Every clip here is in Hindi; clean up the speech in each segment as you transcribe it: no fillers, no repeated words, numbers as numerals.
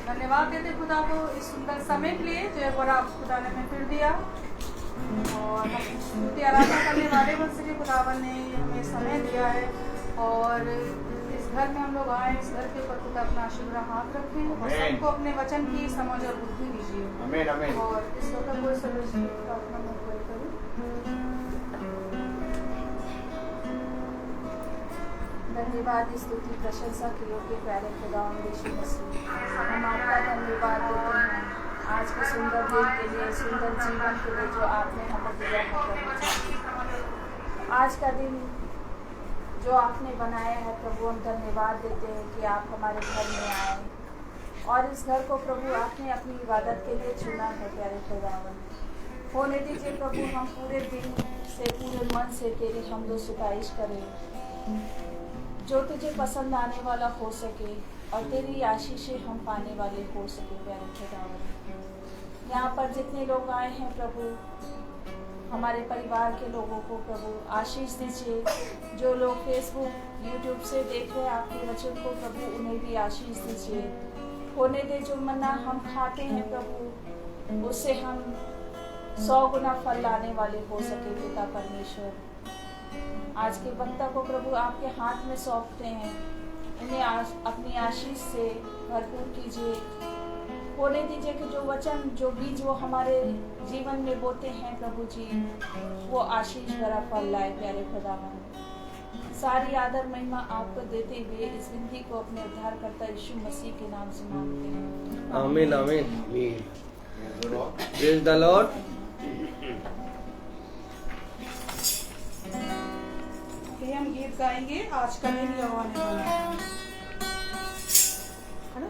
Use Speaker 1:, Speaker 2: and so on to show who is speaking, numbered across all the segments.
Speaker 1: धन्यवाद देते खुदा को इस सुंदर समय के लिए जो एक बार आप खुदा ने हमें फिर दिया, और हम स्तुति आराधना करने वाले बन सके। खुदावन ने हमें समय दिया है और इस घर में हम लोग आए, इस घर के ऊपर खुदा अपना आशीर्वाद हाथ रखें और सबको अपने वचन की समझ और बुद्धि दीजिए।
Speaker 2: आमीन आमीन।
Speaker 1: और इस वक्त कोई सदस्य प्रार्थना में कोई करूं। धन्यवाद स्तुति प्रशंसा के योग्य प्यारे खुदावन यीशु मसीह, हम आपका धन्यवाद देते हैं आज के सुंदर दिन के लिए, सुंदर जीवन के लिए जो आपने हमें दिया है। आज का दिन जो आपने बनाया है प्रभु, हम धन्यवाद देते हैं कि आप हमारे घर में आए और इस घर को प्रभु आपने अपनी इबादत के लिए चुना है। प्यारे खुदावन होने दीजिए प्रभु, हम पूरे दिन से पूरे मन से तेरी हमदो सिफारिश करें जो तुझे पसंद आने वाला हो सके और तेरी आशीषें हम पाने वाले हो सके। प्यारे खुदावन यहाँ पर जितने लोग आए हैं प्रभु, हमारे परिवार के लोगों को प्रभु आशीष दीजिए। जो लोग फेसबुक यूट्यूब से देख रहे हैं आपके वचन को प्रभु, उन्हें भी आशीष दीजिए। होने दे जो मन्ना हम खाते हैं प्रभु, उससे हम 100 गुना फल लाने वाले हो सके। पिता परमेश्वर आज के वक्ता को प्रभु आपके हाथ में सौंपते हैं, उन्हें अपनी आशीष से भरपूर कीजिए। होने दीजिए कि जो वचन जो बीज वो हमारे जीवन में बोते हैं प्रभु जी, वो आशीष भरा फल लाए। प्यारे खुदावन सारी आदर महिमा आपको देते हुए इस विनती को अपने उद्धारकर्ता यीशु मसीह के नाम से मांगते हैं।
Speaker 3: आमीन आमीन। Praise the Lord.
Speaker 1: हम गीत गाएंगे आज का दिन यहोवा ने बनाया है ना?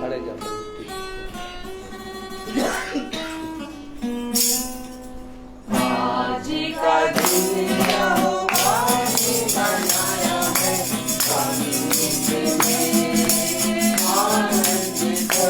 Speaker 3: खड़े जाओ।
Speaker 1: आज का दिन यहोवा ने बनाया है, आनंदित हो।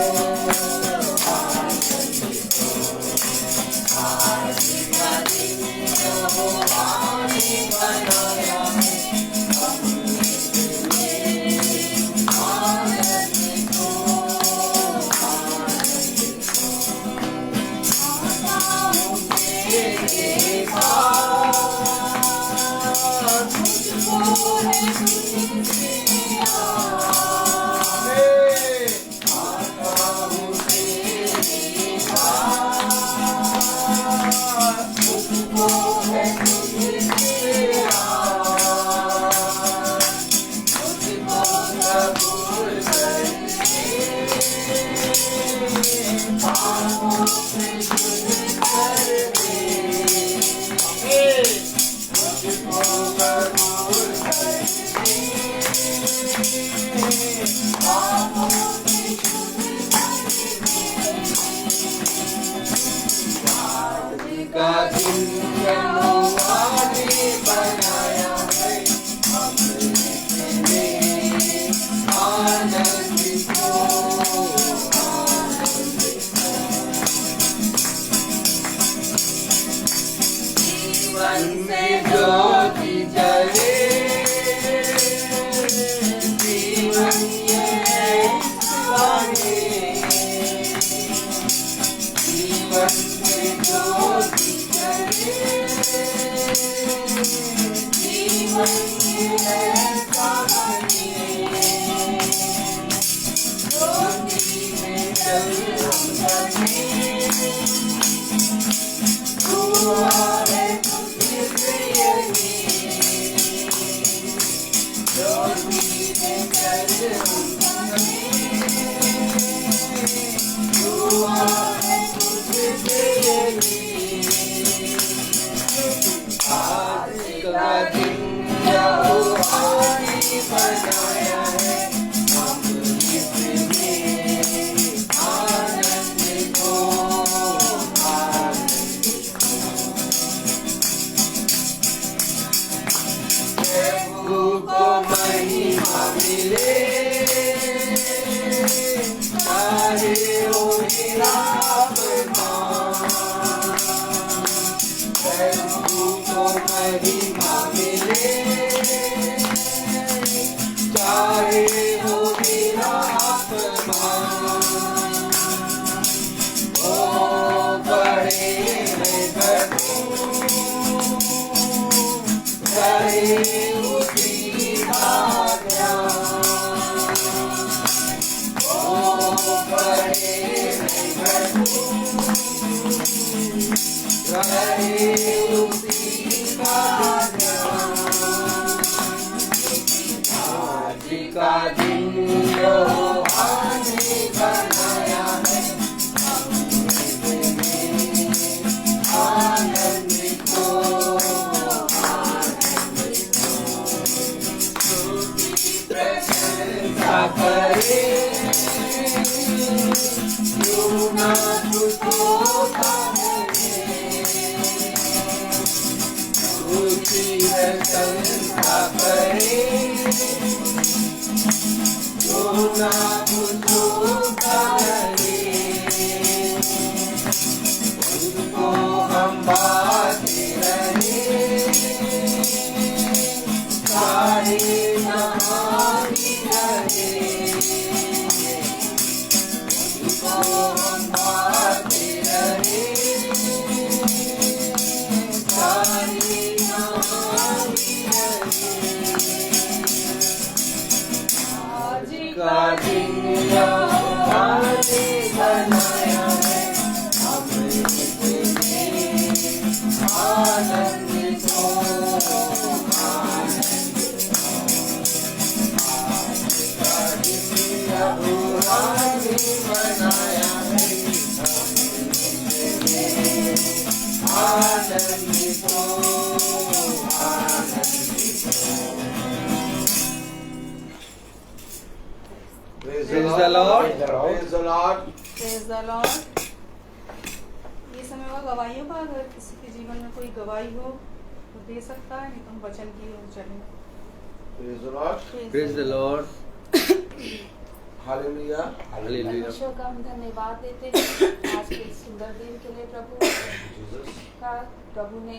Speaker 3: उसी का ध्यान, ओ बड़े में भरपूर रहे उसी का ध्यान। आज का दिन जो आने बनाया है, आनंदित हो, आनंदित हो। उसकी प्रशंसा करें, क्यों ना तुझको करें। उसकी प्रशंसा करें, क्यों ना तुझको करें। उसको हम बाते रहे, सारे जहानी रहे। उसको हम बाते रहे, सारे जहानी रहे। आज का दिन आने बनाया है, आनंदित हो, आनंदित हो। आज का दिन आने बनाया है, आनंदित हो, आनंदित हो। Praise the Lord. Praise the Lord.
Speaker 1: Praise the Lord. ये समय हुआ गवाहियों का। अगर किसी के जीवन में कोई गवाही हो तो दे सकता है, नहीं तो हम वचन की ओर चलें।
Speaker 3: Praise the Lord.
Speaker 1: Praise the
Speaker 3: Lord. Hallelujah. Hallelujah.
Speaker 1: परमेश्वर का हम धन्यवाद देते हैं आज के सुंदर दिन के लिए। प्रभु ने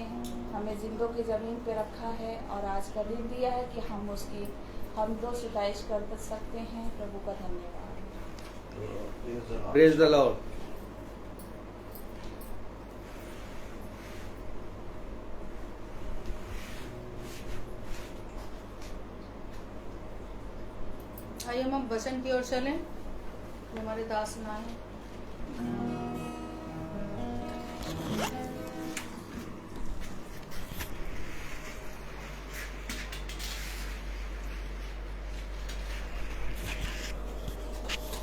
Speaker 1: हमें जिंदों की जमीन पे रखा है और आज का दिन दिया है कि हम उसकी हम दो सिताइश कर सकते हैं। प्रभु का धन्यवाद।
Speaker 3: Praise the Lord.
Speaker 1: आइए हम वचन की ओर चलें। हमारे दास सुनाए।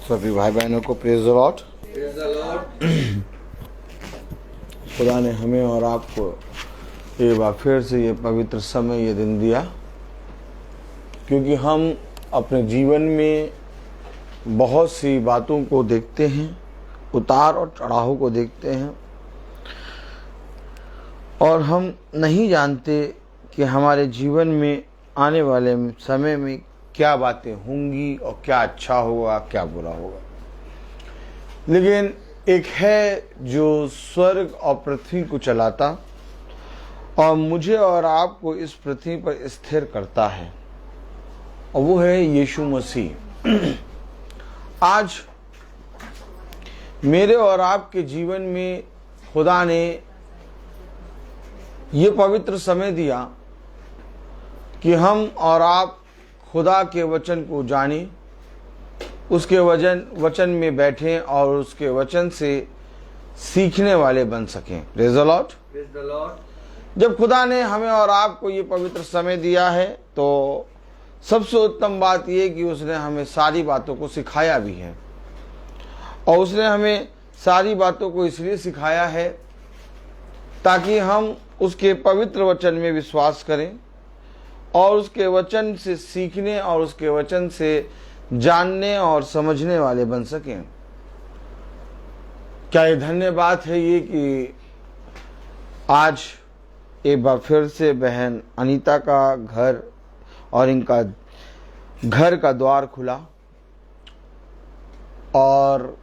Speaker 2: सभी भाई बहनों को praise the Lord.
Speaker 3: Praise the Lord.
Speaker 2: खुदा ने हमें और आपको एक बार फिर से ये पवित्र समय, ये दिन दिया, क्योंकि हम अपने जीवन में बहुत सी बातों को देखते हैं, उतार और चढ़ाव को देखते हैं, और हम नहीं जानते कि हमारे जीवन में आने वाले समय में क्या बातें होंगी और क्या अच्छा होगा, क्या बुरा होगा। लेकिन एक है जो स्वर्ग और पृथ्वी को चलाता और मुझे और आपको इस पृथ्वी पर स्थिर करता है, और वो है यीशु मसीह। आज मेरे और आपके जीवन में खुदा ने ये पवित्र समय दिया कि हम और आप खुदा के वचन को जानें, उसके वचन में बैठें और उसके वचन से सीखने वाले बन सकें। Praise the Lord.
Speaker 3: Praise the Lord.
Speaker 2: जब खुदा ने हमें और आपको ये पवित्र समय दिया है तो सबसे उत्तम बात यह कि उसने हमें सारी बातों को सिखाया भी है, और उसने हमें सारी बातों को इसलिए सिखाया है ताकि हम उसके पवित्र वचन में विश्वास करें और उसके वचन से सीखने और उसके वचन से जानने और समझने वाले बन सकें। क्या ये धन्य बात है ये कि आज एक बार फिर से बहन अनीता का घर और इनका घर का द्वार खुला और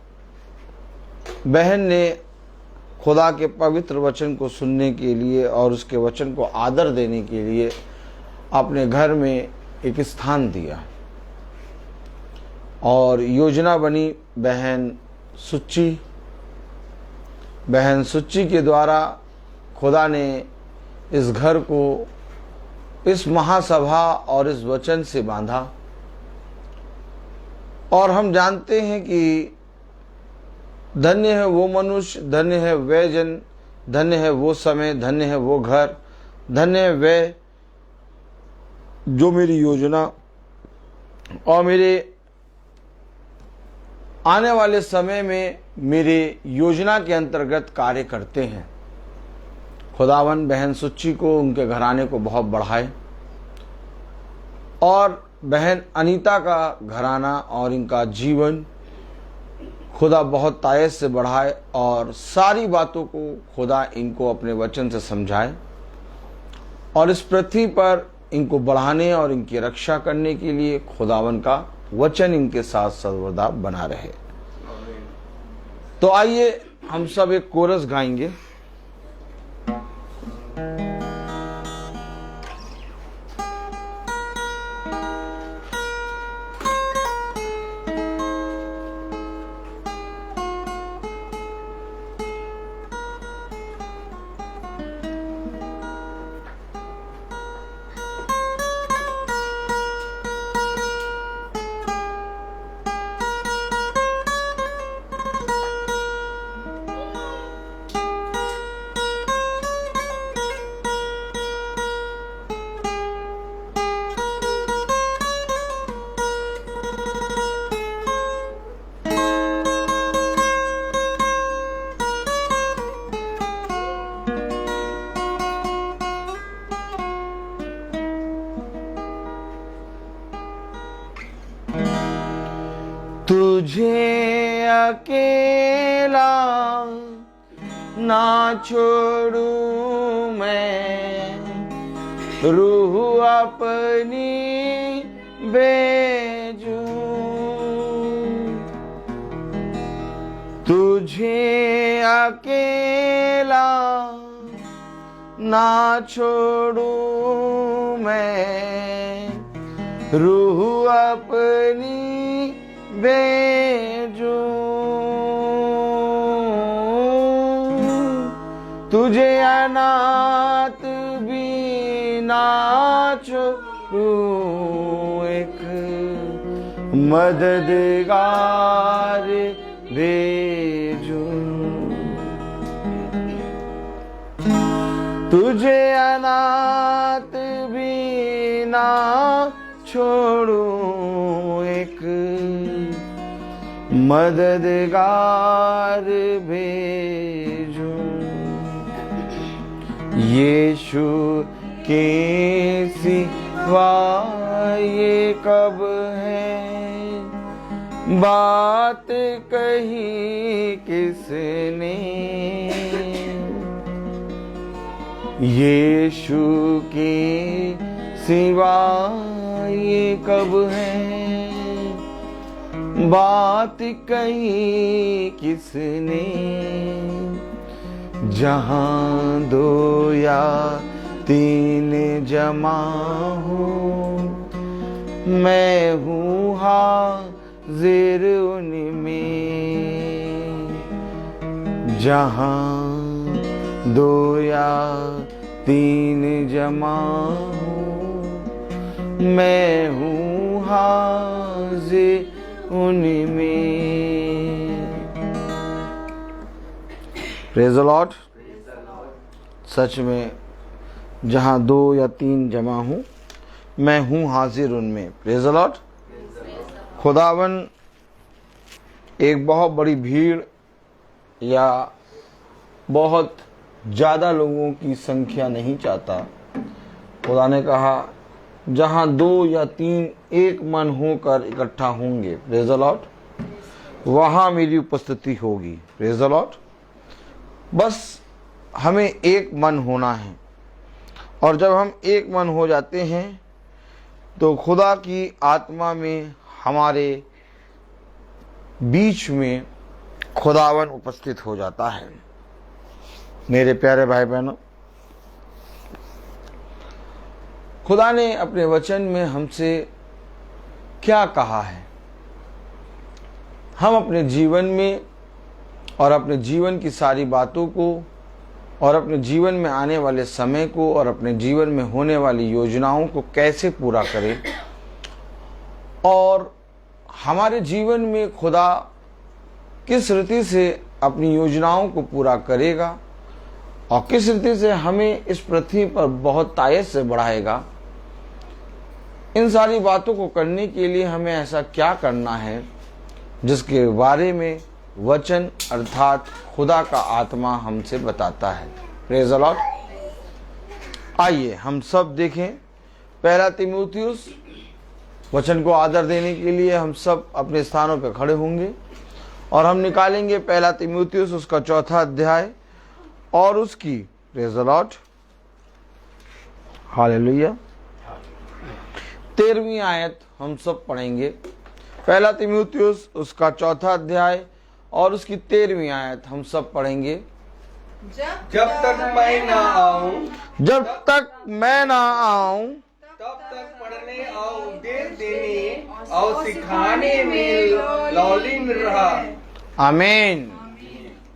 Speaker 2: बहन ने खुदा के पवित्र वचन को सुनने के लिए और उसके वचन को आदर देने के लिए अपने घर में एक स्थान दिया, और योजना बनी बहन सुच्ची के द्वारा खुदा ने इस घर को इस महासभा और इस वचन से बांधा। और हम जानते हैं कि धन्य है वो मनुष्य, धन्य है वह जन, धन्य है वो समय, धन्य है वो घर, धन्य है वह जो मेरी योजना और मेरे आने वाले समय में मेरे योजना के अंतर्गत कार्य करते हैं। खुदावन बहन सुच्ची को, उनके घराने को बहुत बढ़ाए और बहन अनीता का घराना और इनका जीवन खुदा बहुत तायत से बढ़ाए और सारी बातों को खुदा इनको अपने वचन से समझाए और इस पृथ्वी पर इनको बढ़ाने और इनकी रक्षा करने के लिए खुदावन का वचन इनके साथ सर्वदा बना रहे। तो आइए हम सब एक कोरस गाएंगे। तुझे अकेला ना छोड़ूं मैं, रूह अपनी भेजूं। तुझे अकेला ना छोड़ूं मैं, रूह अपनी भेजूं। तुझे अनाथ भी ना छोड़ूं, एक मददगार भेजूं। तुझे अनाथ भी ना छोड़ूं, एक मददगार भेजूं। यीशु के सिवा ये कब है बात कही किसने, यीशु के सिवा ये कब है बात कही किसने। जहां दो या तीन जमा हो, मैं हूँ हाजिर उनमें। जहां दो या तीन जमा हो, मैं हूँ हाजिर उनमें। Praise the Lord. सच में जहाँ दो या तीन जमा हूँ, मैं हूँ हाजिर उनमें। Praise the Lord. खुदावन एक बहुत बड़ी भीड़ या बहुत ज़्यादा लोगों की संख्या नहीं चाहता। खुदा ने कहा जहाँ दो या तीन एक मन होकर इकट्ठा होंगे, प्रेज़ द लॉर्ड, वहाँ मेरी उपस्थिति होगी। Praise the Lord. बस हमें एक मन होना है और जब हम एक मन हो जाते हैं तो खुदा की आत्मा में हमारे बीच में खुदावन उपस्थित हो जाता है। मेरे प्यारे भाई बहनों, खुदा ने अपने वचन में हमसे क्या कहा है, हम अपने जीवन में और अपने जीवन की सारी बातों को और अपने जीवन में आने वाले समय को और अपने जीवन में होने वाली योजनाओं को कैसे पूरा करें, और हमारे जीवन में खुदा किस रीति से अपनी योजनाओं को पूरा करेगा और किस रीति से हमें इस पृथ्वी पर बहुत तायत से बढ़ाएगा। इन सारी बातों को करने के लिए हमें ऐसा क्या करना है जिसके बारे में वचन अर्थात खुदा का आत्मा हमसे बताता है। Praise the Lord. आइए हम सब देखें पहला तीमुथियुस। वचन को आदर देने के लिए हम सब अपने स्थानों पर खड़े होंगे और हम निकालेंगे पहला तीमुथियुस उसका 4था अध्याय और उसकी, प्रेज़ द लॉर्ड, हालेलुया, 13वीं आयत हम सब पढ़ेंगे। पहला तीमुथियुस उसका 4था अध्याय और उसकी 13वीं आयत हम सब पढ़ेंगे।
Speaker 3: जब तक मैं ना आऊं, तब तक पढ़ने और उपदेश देने और सिखाने में लौलीन रहा।
Speaker 2: आमीन।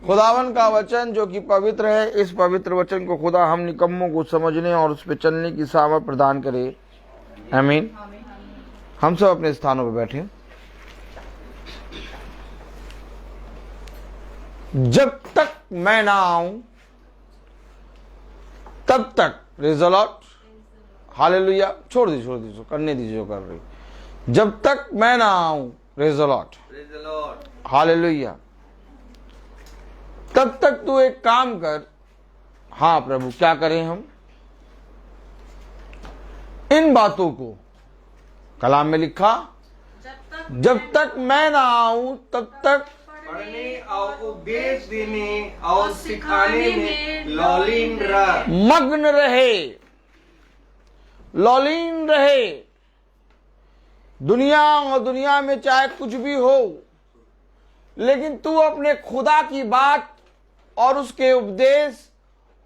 Speaker 2: खुदावन का वचन जो कि पवित्र है, इस पवित्र वचन को खुदा हम निकम्मों को समझने और उस पर चलने की सामर्थ प्रदान करे। आमीन। हम सब अपने स्थानों पर बैठे। जब तक मैं ना आऊं तब तक, प्रेज़ द लॉर्ड, हालेलुया, छोड़ दीजिए, करने दीजिए जो कर रही। जब तक मैं ना आऊं, प्रेज़ द लॉर्ड, हालेलुया, तब तक तू एक काम कर। हाँ प्रभु, क्या करें हम? इन बातों को कलाम में लिखा, जब तक मैं ना आऊं तब तक
Speaker 3: पढ़ने और उपदेश देने और सिखाने में लौलीन रहा।
Speaker 2: मग्न रहे, लौलीन रहे। दुनिया और दुनिया में चाहे कुछ भी हो, लेकिन तू अपने खुदा की बात और उसके उपदेश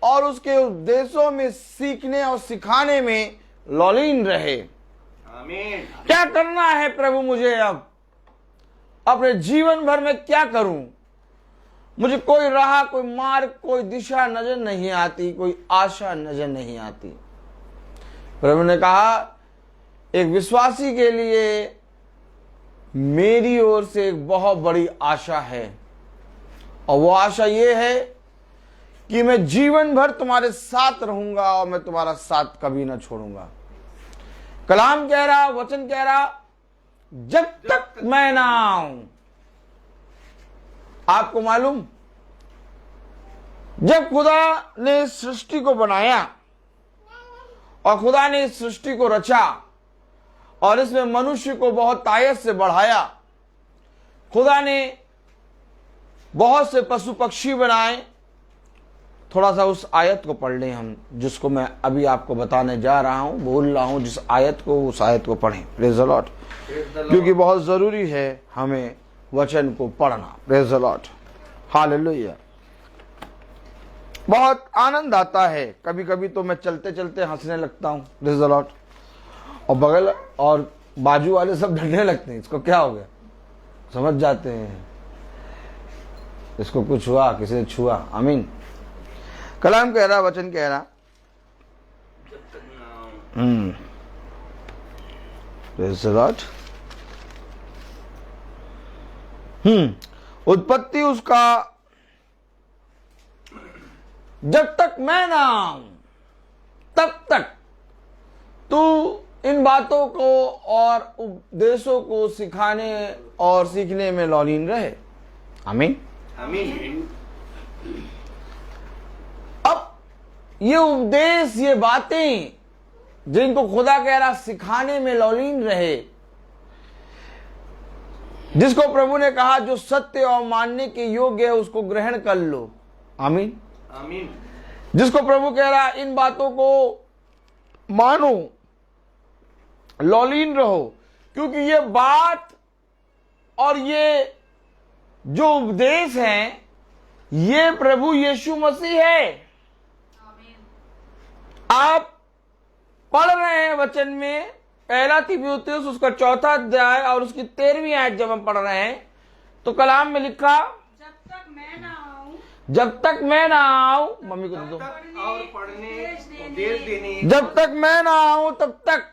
Speaker 2: और उसके उपदेशों में सीखने और सिखाने में लौलीन रहे।
Speaker 3: आमीन।
Speaker 2: क्या करना है प्रभु मुझे? अब अपने जीवन भर में क्या करूं? मुझे कोई राह, कोई मार्ग, कोई दिशा नजर नहीं आती, कोई आशा नजर नहीं आती। प्रभु ने कहा, एक विश्वासी के लिए मेरी ओर से एक बहुत बड़ी आशा है, और वो आशा ये है कि मैं जीवन भर तुम्हारे साथ रहूंगा और मैं तुम्हारा साथ कभी ना छोड़ूंगा। कलाम कह रहा, वचन कह रहा, जब तक मैं ना आऊं। आपको मालूम, जब खुदा ने सृष्टि को बनाया और खुदा ने इस सृष्टि को रचा और इसमें मनुष्य को बहुत तायत से बढ़ाया, खुदा ने बहुत से पशु पक्षी बनाए। थोड़ा सा उस आयत को पढ़ लें हम, जिसको मैं अभी आपको बताने जा रहा हूं, बोल रहा हूं जिस आयत को, उस आयत को पढ़ें। Praise the Lord. क्योंकि बहुत जरूरी है हमें वचन को पढ़ना। Praise the Lord, hallelujah. बहुत आनंद आता है। कभी कभी तो मैं चलते चलते हंसने लगता हूं। Praise the Lord. और बगल और बाजू वाले सब डरने लगते हैं, इसको क्या हो गया, समझ जाते हैं इसको कुछ हुआ, किसी ने छुआ। आमीन। कलाम कह रहा, वचन कह रहा, प्रेज़ द लॉर्ड। उत्पत्ति उसका, जब तक मैं ना आऊं तब तक तू इन बातों को और उपदेशों को सिखाने और सीखने में लौलीन रहे। आमीन।
Speaker 3: आमीन।
Speaker 2: अब ये उपदेश, ये बातें जिनको खुदा कह रहा सिखाने में लौलीन रहे, जिसको प्रभु ने कहा जो सत्य और मानने के योग्य है उसको ग्रहण कर लो। आमीन।
Speaker 3: आमीन।
Speaker 2: जिसको प्रभु कह रहा इन बातों को मानो, लौलीन रहो, क्योंकि ये बात और ये जो उपदेश हैं ये प्रभु यीशु मसीह है। आप पढ़ रहे हैं वचन में पहला तीमुथियुस उसका 4था अध्याय और उसकी 13वीं आयत जब हम पढ़ रहे हैं तो कलाम में लिखा,
Speaker 1: जब तक मैं ना आऊं
Speaker 2: जब तक मैं ना आऊं, मम्मी को दे दो,
Speaker 3: तक और पढ़ने उपदेश देने
Speaker 2: जब तक मैं ना आऊं तब तक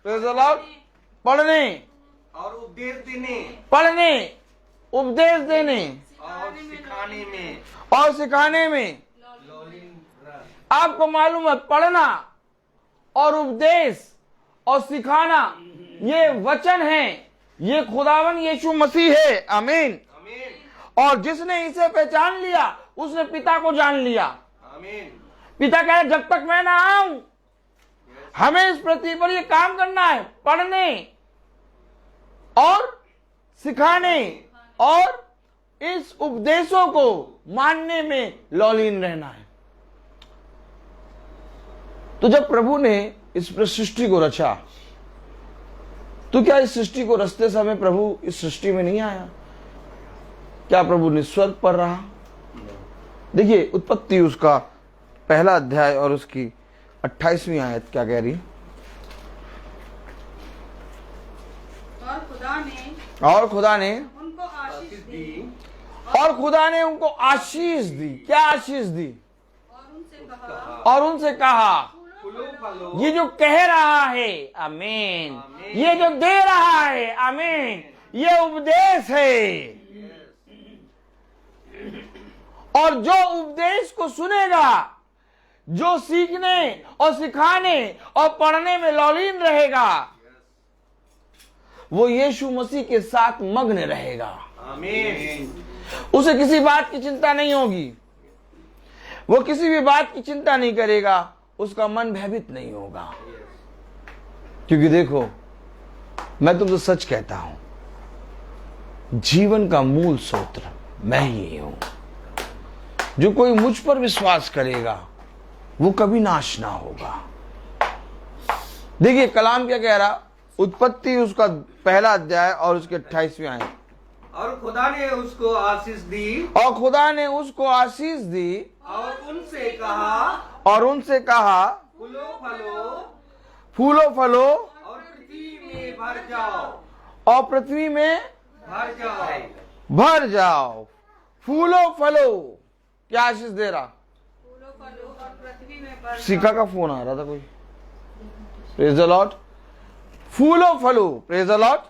Speaker 2: Praise the Lord, पढ़ने
Speaker 3: और उपदेश देने
Speaker 2: पढ़ने उपदेश देने
Speaker 3: और सिखाने में
Speaker 2: और सिखाने में।
Speaker 3: लॉलिन रह।
Speaker 2: आपको मालूम है पढ़ना और उपदेश और सिखाना ये वचन है, ये खुदावन यीशु मसीह है। आमीन।
Speaker 3: आमीन
Speaker 2: और जिसने इसे पहचान लिया उसने पिता को जान लिया।
Speaker 3: आमीन।
Speaker 2: पिता कह रहे जब तक मैं ना आऊं हमें इस पृथ्वी पर ये काम करना है, पढ़ने और सिखाने और इस उपदेशों को मानने में लौलीन रहना है। तो जब प्रभु ने इस सृष्टि को रचा तो क्या इस सृष्टि को रचते समय प्रभु इस सृष्टि में नहीं आया? क्या प्रभु निस्वर्ग पर रहा? देखिए उत्पत्ति उसका पहला अध्याय और उसकी 28वीं आयत क्या कह रही? और खुदा ने
Speaker 1: उनको आशीष दी
Speaker 2: और खुदा ने उनको आशीष दी। क्या आशीष दी? और उनसे कहा
Speaker 3: फूलो फलो
Speaker 2: ये जो कह रहा है, आमीन, ये जो दे रहा है, आमीन, ये उपदेश है। और जो उपदेश को सुनेगा, जो सीखने और सिखाने और पढ़ने में लौलीन रहेगा, वो यीशु मसीह के साथ मग्न रहेगा।
Speaker 3: आमीन।
Speaker 2: उसे किसी बात की चिंता नहीं होगी, वो किसी भी बात की चिंता नहीं करेगा, उसका मन भयभीत नहीं होगा। क्योंकि देखो मैं तुमसे सच कहता हूं, जीवन का मूल स्रोत मैं ही हूं। जो कोई मुझ पर विश्वास करेगा वो कभी नाश ना होगा। देखिए कलाम क्या कह रहा, उत्पत्ति उसका पहला अध्याय और उसके 28वीं आयत।
Speaker 3: और खुदा ने उसको आशीष दी
Speaker 2: और खुदा ने उसको आशीष दी
Speaker 3: और उनसे कहा फूलो फलो
Speaker 2: फूलो फलो
Speaker 3: और पृथ्वी में भर जाओ
Speaker 2: और पृथ्वी में
Speaker 3: भर जाओ।
Speaker 2: भर जाओ। फूलो फलो क्या आशीष दे रहा? शिखा का फोन आ रहा था कोई। Praise the Lord. फूलो फलो, प्रेज द लॉर्ड।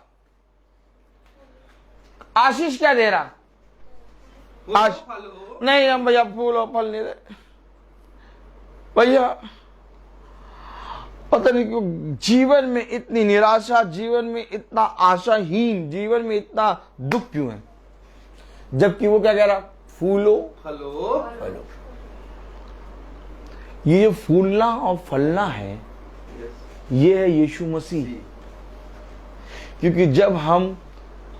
Speaker 2: आशीष क्या दे रहा?
Speaker 3: फूलो फलो
Speaker 2: नहीं हम भैया फूल और फल नहीं दे भैया। पता नहीं क्यों जीवन में इतनी निराशा, जीवन में इतना आशाहीन, जीवन में इतना दुख क्यों है? जबकि वो क्या कह रहा? फूलो
Speaker 3: फलो
Speaker 2: फलो। ये जो फूलना और फलना है ये है यीशु मसीह। क्योंकि जब हम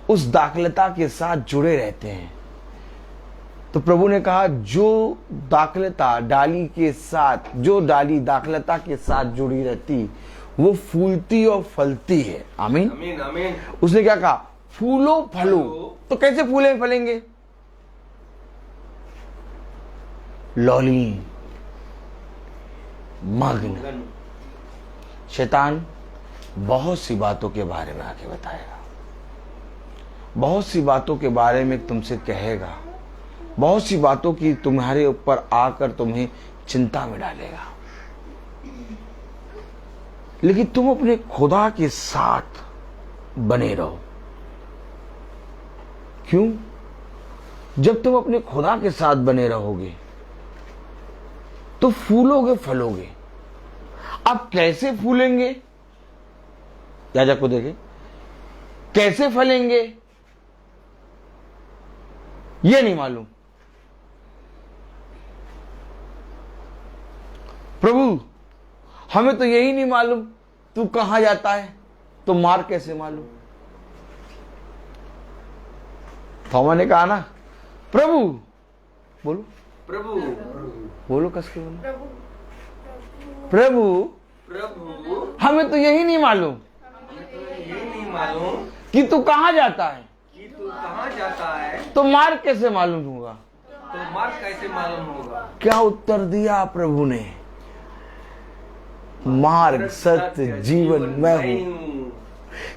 Speaker 2: उस दाखलता के साथ जुड़े रहते हैं तो प्रभु ने कहा जो दाखलता डाली के साथ, जो डाली दाखलता के साथ जुड़ी रहती वो फूलती और फलती है। आमीन
Speaker 3: आमीन आमीन।
Speaker 2: उसने क्या कहा? फूलो फलो। तो कैसे फूले फलेंगे? लौलीन, मग्न। शैतान बहुत सी बातों के बारे में आके बताएगा, बहुत सी बातों के बारे में तुमसे कहेगा, बहुत सी बातों की तुम्हारे ऊपर आकर तुम्हें चिंता में डालेगा। लेकिन तुम अपने खुदा के साथ बने रहो। क्यों? जब तुम अपने खुदा के साथ बने रहोगे तो फूलोगे फलोगे। अब कैसे फूलेंगे? याजक को देखे कैसे फलेंगे ये नहीं मालूम। प्रभु हमें तो यही नहीं मालूम तू कहां जाता है, तो मार्ग कैसे मालूम? थोमा ने कहा ना प्रभु, बोलो
Speaker 3: प्रभु
Speaker 2: बोलो कसके बोलो प्रभु
Speaker 3: प्रभु
Speaker 2: हमें तो यही नहीं मालूम
Speaker 3: ये नहीं मालूम
Speaker 2: कि तू कहां जाता है,
Speaker 3: कि तू कहाँ जाता है,
Speaker 2: तो मार्ग कैसे मालूम होगा?
Speaker 3: तो मार्ग कैसे मालूम होगा?
Speaker 2: क्या उत्तर दिया प्रभु ने? मार्ग सत्य जीवन मैं हूं,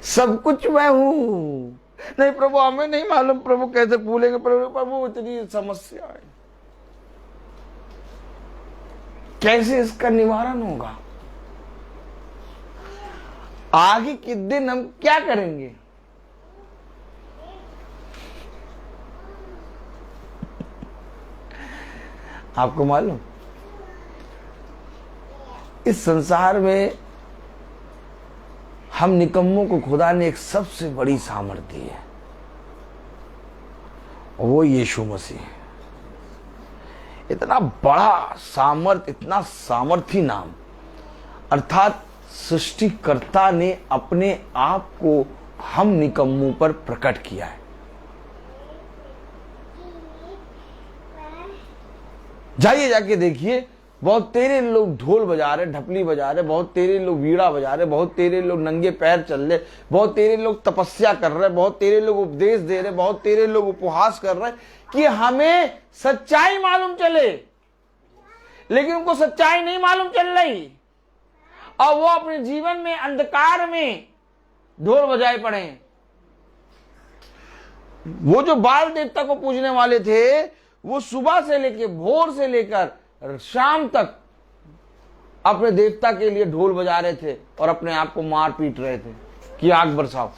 Speaker 2: सब कुछ मैं हूं। नहीं प्रभु हमें नहीं मालूम, प्रभु कैसे फूलेंगे? प्रभु इतनी समस्या है। कैसे इसका निवारण होगा? आगे के दिन हम क्या करेंगे? आपको मालूम, इस संसार में हम निकम्मों को खुदा ने एक सबसे बड़ी सामर्थ्य दी है, वो यीशु मसीह है। इतना बड़ा सामर्थ, इतना सामर्थी नाम, अर्थात सृष्टिकर्ता ने अपने आप को हम निकम्मों पर प्रकट किया है। जाइए, जाके देखिए, बहुत तेरे लोग ढोल बजा रहे, ढपली बजा रहे, बहुत तेरे लोग वीणा बजा रहे, बहुत तेरे लोग नंगे पैर चल रहे, बहुत तेरे लोग तपस्या कर रहे, बहुत तेरे लोग उपदेश दे रहे, बहुत तेरे लोग उपहास कर रहे कि हमें सच्चाई मालूम चले, लेकिन उनको सच्चाई नहीं मालूम चल रही और वो अपने जीवन में अंधकार में ढोल बजाए पड़े हैं। वो जो बाल देवता को पूजने वाले थे, वो सुबह से लेकर, भोर से लेकर शाम तक अपने देवता के लिए ढोल बजा रहे थे और अपने आप को मार पीट रहे थे कि आग बरसाओ।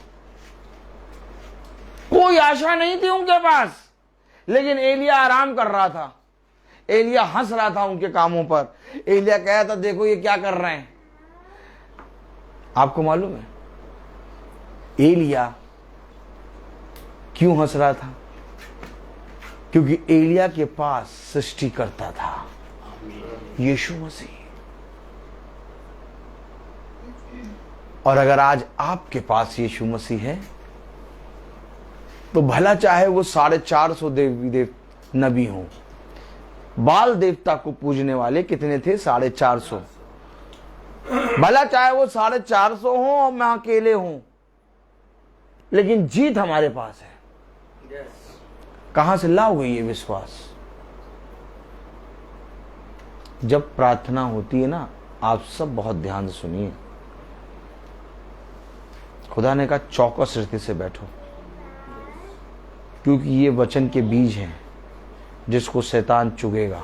Speaker 2: कोई आशा नहीं थी उनके पास, लेकिन एलिया आराम कर रहा था, एलिया हंस रहा था उनके कामों पर। एलिया कह रहा था, देखो ये क्या कर रहे हैं। आपको मालूम है एलिया क्यों हंस रहा था? क्योंकि एलिया के पास सृष्टिकर्ता था, यीशु मसीह। और अगर आज आपके पास यीशु मसीह है, तो भला चाहे वो 450 देवी नबी हों। बाल देवता को पूजने वाले कितने थे? 450। भला चाहे वो 450 हों और मैं अकेले हूं, लेकिन जीत हमारे पास है। कहां से लाओगे ये विश्वास? जब प्रार्थना होती है ना, आप सब बहुत ध्यान से सुनिए। खुदा ने कहा चौकस रीति से बैठो, क्योंकि ये वचन के बीज हैं जिसको शैतान चुगेगा।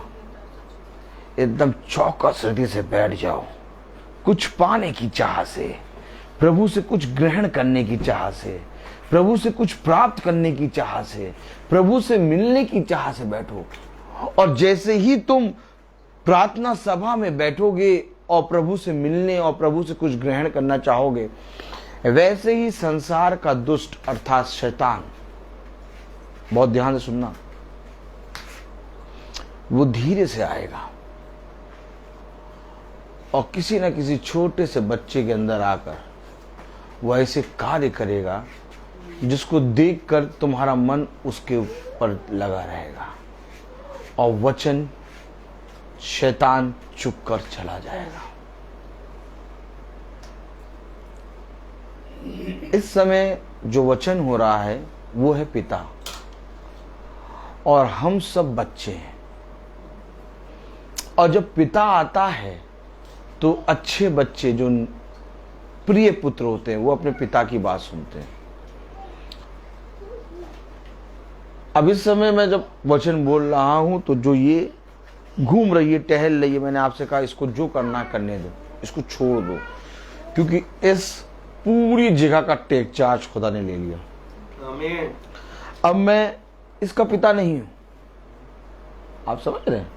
Speaker 2: एकदम चौकस रीति से बैठ जाओ, कुछ पाने की चाह से, प्रभु से कुछ ग्रहण करने की चाह से, प्रभु से कुछ प्राप्त करने की चाह से, प्रभु से मिलने की चाह से बैठो। और जैसे ही तुम प्रार्थना सभा में बैठोगे और प्रभु से मिलने और प्रभु से कुछ ग्रहण करना चाहोगे, वैसे ही संसार का दुष्ट अर्थात शैतान, बहुत ध्यान से सुनना, वो धीरे से आएगा और किसी न किसी छोटे से बच्चे के अंदर आकर वो ऐसे कार्य करेगा जिसको देखकर तुम्हारा मन उसके ऊपर लगा रहेगा और वचन शैतान चुप कर चला जाएगा। इस समय जो वचन हो रहा है वो है पिता, और हम सब बच्चे हैं। और जब पिता आता है तो अच्छे बच्चे जो प्रिय पुत्र होते हैं वो अपने पिता की बात सुनते हैं। अब इस समय मैं जब वचन बोल रहा हूं तो जो ये घूम रही है, टहल रही है, मैंने आपसे कहा इसको जो करना करने दो, इसको छोड़ दो, क्योंकि इस पूरी जगह का टेक चार्ज खुदा ने ले लिया।
Speaker 3: आमीन।
Speaker 2: अब मैं इसका पिता नहीं हूं, आप समझ रहे हैं?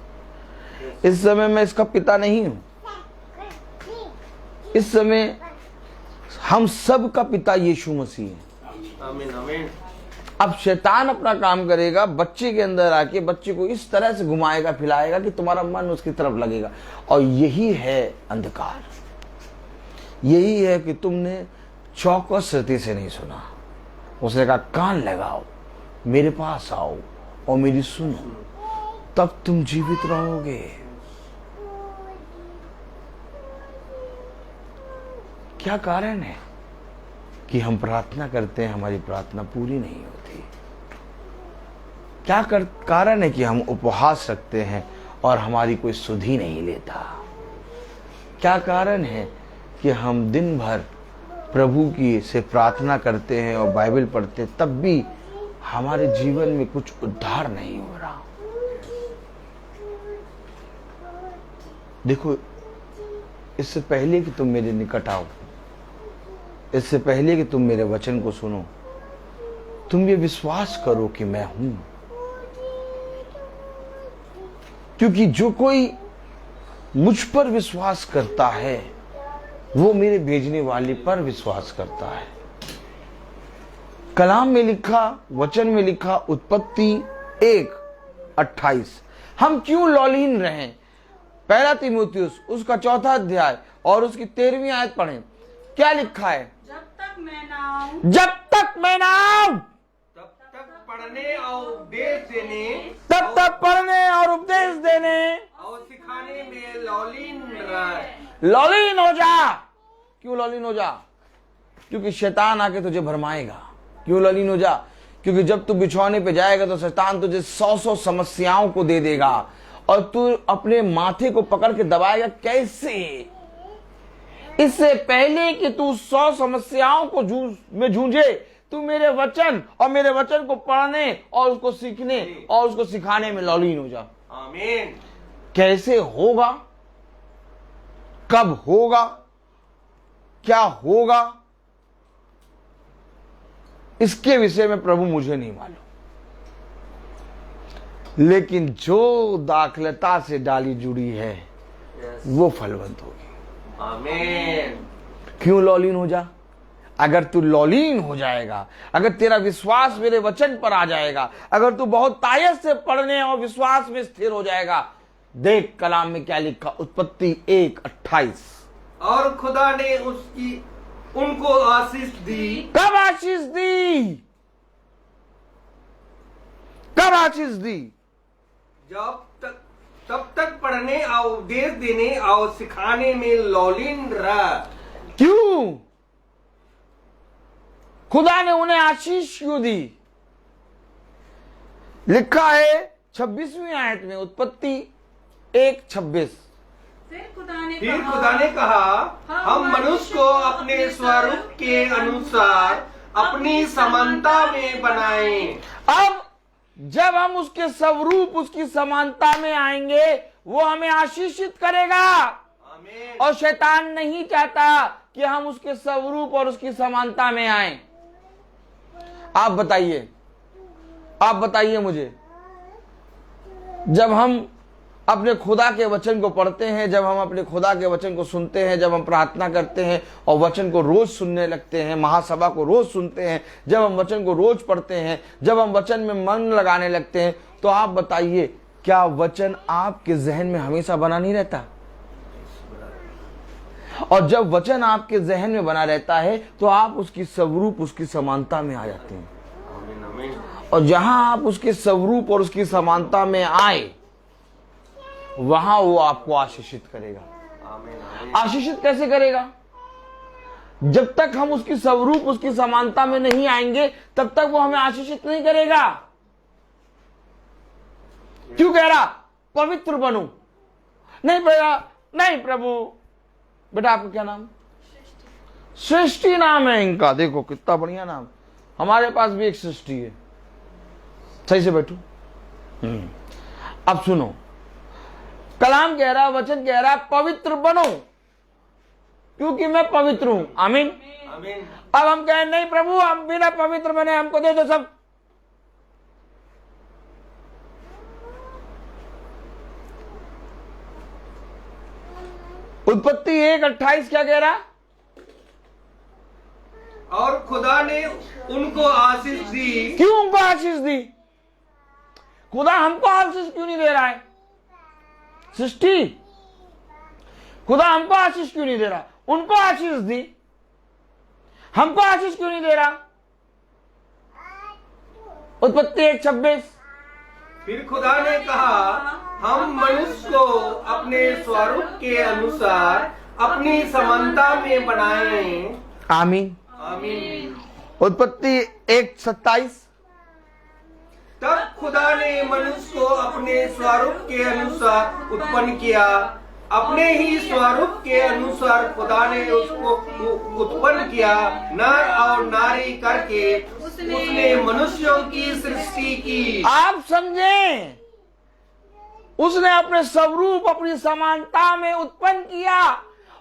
Speaker 2: इस समय मैं इसका पिता नहीं हूं। इस समय हम सब का पिता यीशु मसीह है।
Speaker 3: आमीन आमीन।
Speaker 2: अब शैतान अपना काम करेगा, बच्चे के अंदर आके बच्चे को इस तरह से घुमाएगा फिलाएगा कि तुम्हारा मन उसकी तरफ लगेगा। और यही है अंधकार, यही है कि तुमने चौकस रीति से नहीं सुना। उसने कहा कान लगाओ, मेरे पास आओ और मेरी सुनो, तब तुम जीवित रहोगे। क्या कारण है कि हम प्रार्थना करते हैं, हमारी प्रार्थना पूरी नहीं होती? क्या कारण है कि हम उपवास रखते हैं और हमारी कोई सुध ही नहीं लेता? क्या कारण है कि हम दिन भर प्रभु की से प्रार्थना करते हैं और बाइबल पढ़ते हैं, तब भी हमारे जीवन में कुछ उद्धार नहीं हो रहा? देखो, इससे पहले कि तुम मेरे निकट आओ, इससे पहले कि तुम मेरे वचन को सुनो, तुम ये विश्वास करो कि मैं हूं। क्योंकि जो कोई मुझ पर विश्वास करता है वो मेरे भेजने वाले पर विश्वास करता है। कलाम में लिखा, वचन में लिखा, उत्पत्ति 1:28। हम क्यों लौलीन रहें? 1 तीमुथियुस उसका 4 अध्याय और उसकी 13वीं आयत पढ़ें। क्या लिखा है?
Speaker 1: जब तक मैं ना आऊं,
Speaker 3: तब तक पढ़ने और उपदेश देने,
Speaker 2: तब तक पढ़ने और उपदेश देने
Speaker 3: और सिखाने में लौलीन रह।
Speaker 2: लौलीन हो जा। क्यों लौलीन हो जा? क्योंकि शैतान आके तुझे भरमाएगा। क्यों लौलीन हो जा? क्योंकि जब तू बिछौने पे जाएगा तो शैतान तुझे 100 समस्याओं को दे देगा और तू अपने माथे को पकड़ के दबाएगा। कैसे? इससे पहले कि तू 100 समस्याओं को में जूझे, तू मेरे वचन और मेरे वचन को पढ़ने और उसको सीखने और उसको सिखाने में लौलीन हो जा।
Speaker 3: आमीन।
Speaker 2: कैसे होगा? कब होगा? क्या होगा? इसके विषय में प्रभु मुझे नहीं मालूम, लेकिन जो दाखलता से डाली जुड़ी है वो फलवंत होगी।
Speaker 3: आमीन।
Speaker 2: क्यों लौलीन हो जा? अगर तू लौलीन हो जाएगा, अगर तेरा विश्वास मेरे वचन पर आ जाएगा, अगर तू बहुत तायत से पढ़ने और विश्वास में स्थिर हो जाएगा, देख कलाम में क्या लिखा, उत्पत्ति 1:28।
Speaker 3: और खुदा ने उनको आशीष दी।
Speaker 2: कब आशीष दी? कब आशीष दी?
Speaker 3: तब तक पढ़ने और उपदेश देने और सिखाने में लौलीन रह।
Speaker 2: क्यों? खुदा ने उन्हें आशीष क्यों दी? लिखा है 26वीं आयत में, उत्पत्ति 1:26।
Speaker 1: फिर
Speaker 3: खुदा ने कहा, हम मनुष्य को अपने स्वरूप के अनुसार अपनी समानता में बनाएं।
Speaker 2: अब जब हम उसके स्वरूप, उसकी समानता में आएंगे, वो हमें आशीषित करेगा।
Speaker 3: आमीन।
Speaker 2: और शैतान नहीं चाहता कि हम उसके स्वरूप और उसकी समानता में आएं। आप बताइए मुझे, जब हम अपने खुदा के वचन को पढ़ते हैं, जब हम अपने खुदा के वचन को सुनते हैं, जब हम प्रार्थना करते हैं और वचन को रोज सुनने लगते हैं, महासभा को रोज सुनते हैं, जब हम वचन को रोज पढ़ते हैं, जब हम वचन में मन लगाने लगते हैं, तो आप बताइए, क्या वचन आपके जहन में हमेशा बना नहीं रहता? और जब वचन आपके जहन में बना रहता है तो आप उसकी स्वरूप, उसकी समानता में आ जाते हैं। और जहां आप उसके स्वरूप और उसकी समानता में आए, वहां वो आपको आशीषित करेगा। आशीषित कैसे करेगा? जब तक हम उसकी स्वरूप, उसकी समानता में नहीं आएंगे, तब तक वो हमें आशीषित नहीं करेगा। क्यों कह रहा पवित्र बनो? नहीं बेटा, नहीं प्रभु। बेटा आपका क्या नाम? सृष्टि नाम है इनका। देखो कितना बढ़िया नाम। हमारे पास भी एक सृष्टि है। सही से बैठो। अब सुनो, कलाम कह रहा, वचन कह रहा, पवित्र बनो क्योंकि मैं पवित्र हूं। आमीन।
Speaker 3: आमीन।
Speaker 2: अब हम कहें नहीं प्रभु, हम बिना पवित्र बने हमको दे दो सब। उत्पत्ति 1:28 क्या कह रहा?
Speaker 3: और खुदा ने उनको आशीष दी।
Speaker 2: क्यों उनको आशीष दी? खुदा हमको आशीष क्यों नहीं दे रहा है? सृष्टि, खुदा हमको आशीष क्यों नहीं दे रहा? उनको आशीष दी, हमको आशीष क्यों नहीं दे रहा? उत्पत्ति 1:26।
Speaker 3: फिर खुदा ने कहा, हम मनुष्य को अपने स्वरूप के अनुसार अपनी समानता में बनाएं।
Speaker 2: आमीन।
Speaker 3: आमीन।
Speaker 2: उत्पत्ति 1:27।
Speaker 3: तब खुदा ने मनुष्य को अपने स्वरूप के अनुसार उत्पन्न किया, अपने ही स्वरूप के अनुसार खुदा ने उसको उत्पन्न किया, नर और नारी करके उसने मनुष्यों की सृष्टि की।
Speaker 2: आप समझें, उसने अपने स्वरूप अपनी समानता में उत्पन्न किया,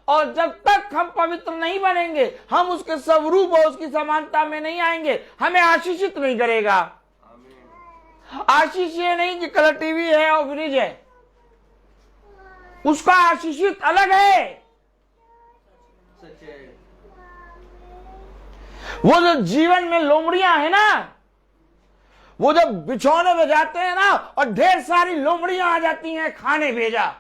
Speaker 2: और जब तक हम पवित्र नहीं बनेंगे, हम उसके स्वरूप और उसकी समानता में नहीं आएंगे, हमें आशीषित नहीं करेगा। आशीष ये नहीं कि कलर टीवी है और फ्रिज है, उसका आशीषित अलग है। वो जो जीवन में लोमड़ियां है ना, वो जब बिछौने में जाते हैं ना और ढेर सारी लोमड़ियां आ जाती हैं, खाने भेजा।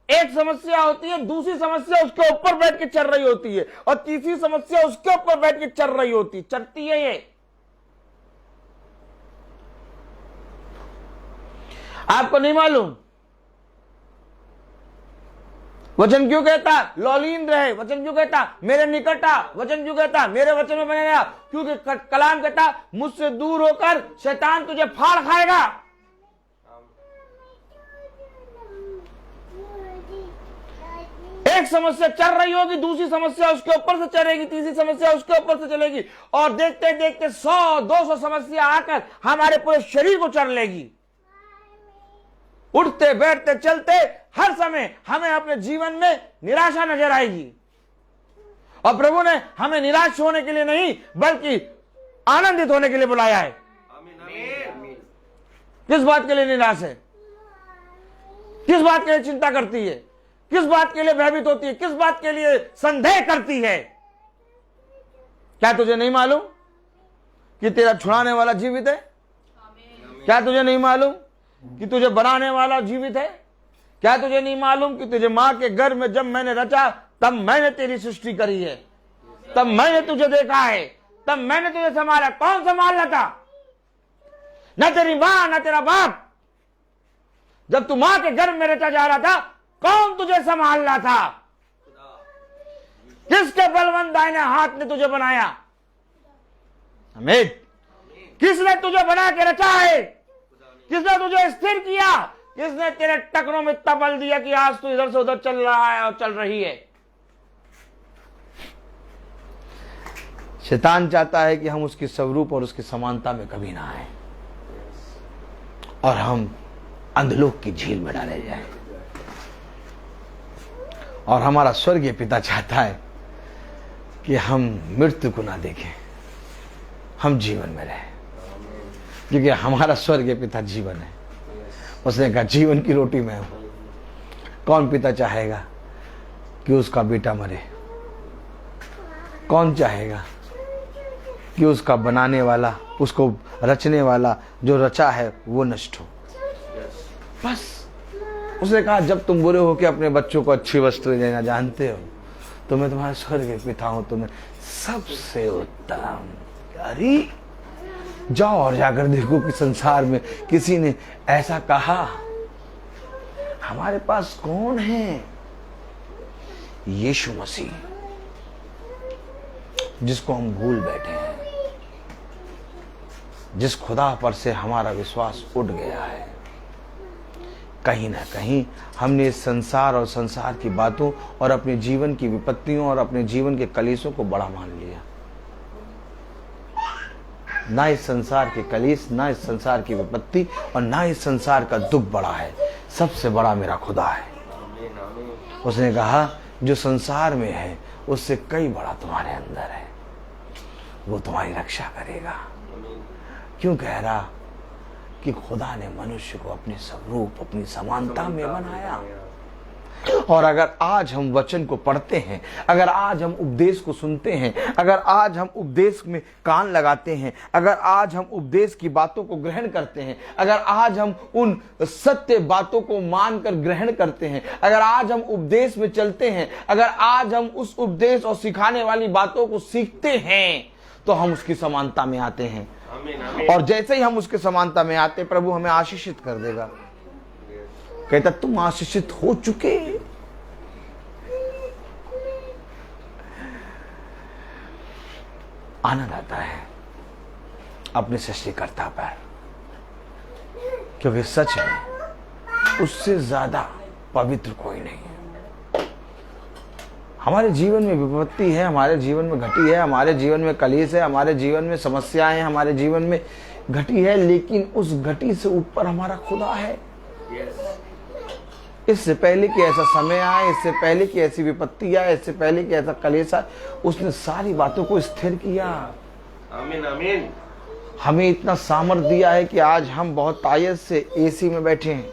Speaker 2: एक समस्या होती है, दूसरी समस्या उसके ऊपर बैठ के चल रही होती है, और तीसरी समस्या उसके ऊपर बैठ के चल रही होती, चलती है ये। आपको नहीं मालूम वचन क्यों कहता लौलीन रहे, वचन क्यों कहता मेरे निकट आ, वचन क्यों कहता मेरे वचन में बने रहा? क्योंकि कलाम कहता मुझसे दूर होकर शैतान तुझे फाड़ खाएगा। एक समस्या चल रही होगी, दूसरी समस्या उसके ऊपर से चलेगी, तीसरी समस्या उसके ऊपर से चलेगी, और देखते देखते 100-200 समस्या आकर हमारे पूरे शरीर को चढ़ लेगी। उठते बैठते चलते हर समय हमें अपने जीवन में निराशा नजर आएगी, और प्रभु ने हमें निराश होने के लिए नहीं बल्कि आनंदित होने के लिए बुलाया है। किस बात के लिए निराश है? किस बात के लिए चिंता करती है? किस बात के लिए भयभीत होती है? किस बात के लिए संदेह करती है? क्या तुझे नहीं मालूम कि तेरा छुड़ाने वाला जीवित है? क्या तुझे नहीं मालूम कि तुझे बनाने वाला जीवित है? क्या तुझे नहीं मालूम कि तुझे मां के गर्भ में जब मैंने रचा तब मैंने तेरी सृष्टि करी है, तब मैंने तुझे देखा है, तब मैंने तुझे संभाला। कौन संभाल रहा था? न तेरी मां न तेरा बाप। जब तू मां के गर्भ में रचा जा रहा था, कौन तुझे संभाल रहा था? किसके बलवंत दाहिने हाथ ने तुझे बनाया? अमित, किसने तुझे बना के रचा है? किसने तुझे स्थिर किया? किसने तेरे टकरों में इतना बल दिया कि आज तू इधर से उधर चल रहा है और चल रही है? शैतान चाहता है कि हम उसके स्वरूप और उसकी समानता में कभी ना आए और हम अंधलोक की झील में डाले जाए। और हमारा स्वर्गीय पिता चाहता है कि हम मृत्यु को ना देखें, हम जीवन में रहें, क्योंकि हमारा स्वर्गीय पिता जीवन है। उसने कहा जीवन की रोटी मैं हूं। कौन पिता चाहेगा कि उसका बेटा मरे? कौन चाहेगा कि उसका बनाने वाला, उसको रचने वाला जो रचा है वो नष्ट हो? बस उसने कहा जब तुम बुरे हो के अपने बच्चों को अच्छी वस्त्र देना जानते हो तो मैं तुम्हारा स्वर्गीय पिता हूं, तुम्हें सबसे उत्तम। अरे जाओ और जाकर देखो कि संसार में किसी ने ऐसा कहा। हमारे पास कौन है? यीशु मसीह, जिसको हम भूल बैठे हैं, जिस खुदा पर से हमारा विश्वास उठ गया है। कहीं ना कहीं हमने इस संसार और संसार की बातों और अपने जीवन की विपत्तियों और अपने जीवन के कलेशों को बड़ा मान लिया। ना इस संसार के कलेश, ना इस संसार की विपत्ति और ना इस संसार का दुख बड़ा है, सबसे बड़ा मेरा खुदा है। उसने कहा जो संसार में है उससे कई बड़ा तुम्हारे अंदर है, वो तुम्हारी रक्षा करेगा। क्यों कह रहा कि खुदा ने मनुष्य को अपने स्वरूप, अपनी समानता में बनाया। और अगर आज हम वचन को पढ़ते हैं, अगर आज हम उपदेश को सुनते हैं, अगर आज हम उपदेश में कान लगाते हैं, अगर आज हम उपदेश की बातों को ग्रहण करते हैं, अगर आज हम उन सत्य बातों को मानकर ग्रहण करते हैं, अगर आज हम उपदेश में चलते हैं, अगर आज हम उस उपदेश और सिखाने वाली बातों को सीखते हैं, तो हम उसकी समानता में आते हैं। और जैसे ही हम उसके समानता में आते, प्रभु हमें आशीषित कर देगा। कहता तुम आशीषित हो चुके। आनंद आता है अपने सृष्टिकर्ता पर, क्योंकि सच है उससे ज्यादा पवित्र कोई नहीं है। हमारे जीवन में विपत्ति है, हमारे जीवन में घटी है, हमारे जीवन में कलेश है, हमारे जीवन में समस्याएं, हमारे जीवन में घटी है, लेकिन उस घटी से ऊपर हमारा खुदा है। इससे पहले कि ऐसा समय आए, इससे पहले कि ऐसी विपत्ति आए, इससे पहले कि ऐसा कलेश आए, उसने सारी बातों को स्थिर किया।
Speaker 3: आमीन आमीन।
Speaker 2: हमें इतना सामर्थ्य दिया है कि आज हम बहुत तायत से एसी में बैठे हैं।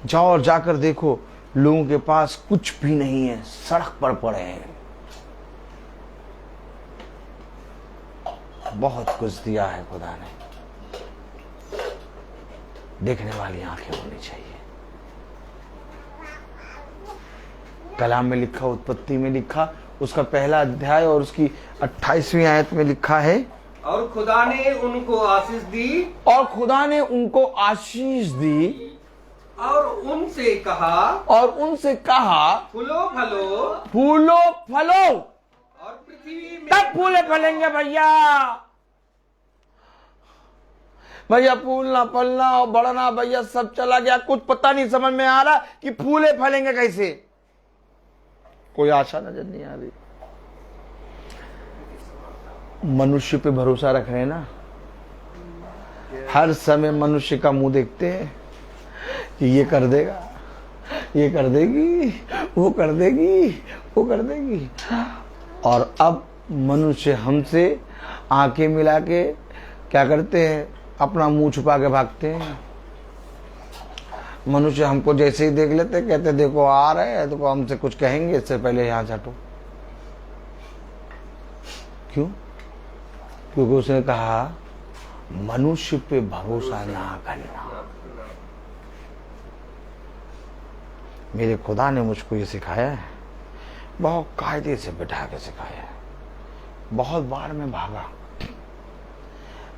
Speaker 2: जाओ और जाकर देखो, लोगों के पास कुछ भी नहीं है, सड़क पर पड़े हैं। बहुत कुछ दिया है खुदा ने, देखने वाली आंखें होनी चाहिए। कलाम में लिखा, उत्पत्ति में लिखा, उसका पहला अध्याय और उसकी 28वीं आयत में लिखा है,
Speaker 3: और खुदा ने उनको आशीष दी,
Speaker 2: और खुदा ने उनको आशीष दी,
Speaker 3: और उनसे कहा, फूलो फलो,
Speaker 2: फूलो फलो।
Speaker 3: और पृथ्वी में
Speaker 2: तब फूले फलेंगे भैया। भैया फूलना फलना और बढ़ना भैया सब चला गया, कुछ पता नहीं समझ में आ रहा कि फूले फलेंगे कैसे। कोई आशा नजर नहीं आ रही। मनुष्य पे भरोसा रख रहे हैं ना, हर समय मनुष्य का मुंह देखते हैं कि ये कर देगा, ये कर देगी, वो कर देगी, वो कर देगी। और अब मनुष्य हमसे आंखें मिला के क्या करते हैं, अपना मुंह छुपा के भागते हैं। मनुष्य हमको जैसे ही देख लेते कहते देखो आ रहे हैं, तो हमसे कुछ कहेंगे, इससे पहले यहां से हटो। क्यों? क्योंकि उसने कहा मनुष्य पे भरोसा ना करना। मेरे खुदा ने मुझको ये सिखाया है, बहुत कायदे से बिठा के सिखाया है। बहुत बार मैं भागा,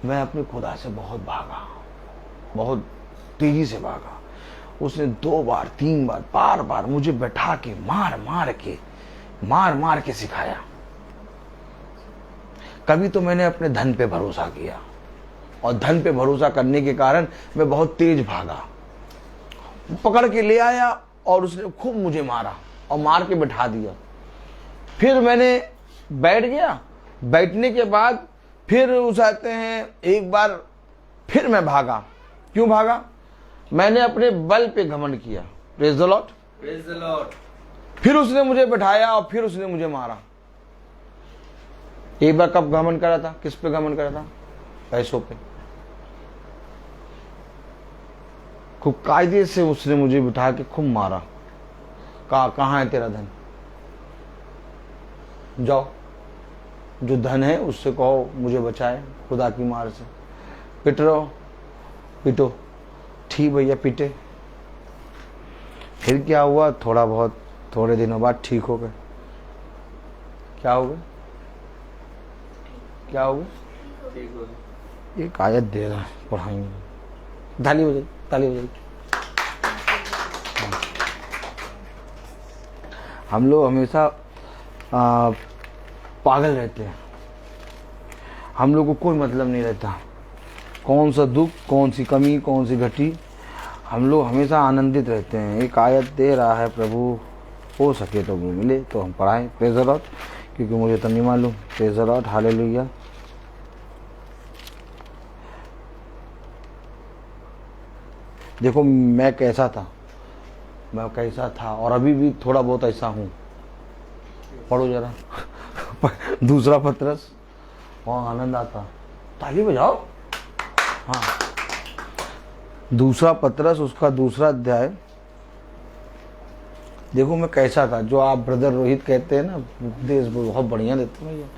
Speaker 2: मैं अपने खुदा से बहुत भागा, बहुत तेजी से भागा। उसने 2 बार 3 बार बार बार मुझे बैठा के मार मार के सिखाया। कभी तो मैंने अपने धन पे भरोसा किया, और धन पे भरोसा करने के कारण मैं बहुत तेज भागा, पकड़ के ले आया और उसने खूब मुझे मारा और मार के बिठा दिया। फिर मैंने बैठ गया, बैठने के बाद फिर उस आते हैं एक बार फिर मैं भागा। क्यों भागा? मैंने अपने बल पे घमंड किया। Praise the Lord,
Speaker 3: praise the Lord.
Speaker 2: फिर उसने मुझे बिठाया और फिर उसने मुझे मारा। एक बार कब घमंड करा था? किस पे घमंड करा था? पैसों पे। खूब कायदे से उसने मुझे बिठा के खूब मारा। कहाँ है तेरा धन? जाओ, जो धन है उससे कहो मुझे बचाए खुदा की मार से। पिट रहो, पिटो। ठीक भैया, पिटे। फिर क्या हुआ? थोड़ा बहुत, थोड़े दिनों बाद ठीक हो गए। क्या हो गए? क्या हो गए?
Speaker 3: ठीक हो गया।
Speaker 2: एक आयत दे रहा है, पढ़ाएंगे। ताली बजाई, ताली बजाई। हम लोग हमेशा पागल रहते हैं, हम लोग को कोई मतलब नहीं रहता। कौन सा दुख, कौन सी कमी, कौन सी घटी, हम लोग हमेशा आनंदित रहते हैं। एक आयत दे रहा है प्रभु, हो सके तो मिले तो हम पढ़ाएं। प्रेज़ द लॉर्ड, क्योंकि मुझे तो नहीं मालूम। Praise the Lord, hallelujah. देखो मैं कैसा था, मैं कैसा था और अभी भी थोड़ा बहुत ऐसा हूँ। पढ़ो जरा दूसरा पत्रस। वहाँ आनंद आता। ताली बजाओ। हाँ, दूसरा पत्रस, उसका दूसरा अध्याय। देखो मैं कैसा था, जो आप ब्रदर रोहित कहते हैं ना, उपदेश बहुत बढ़िया देते हैं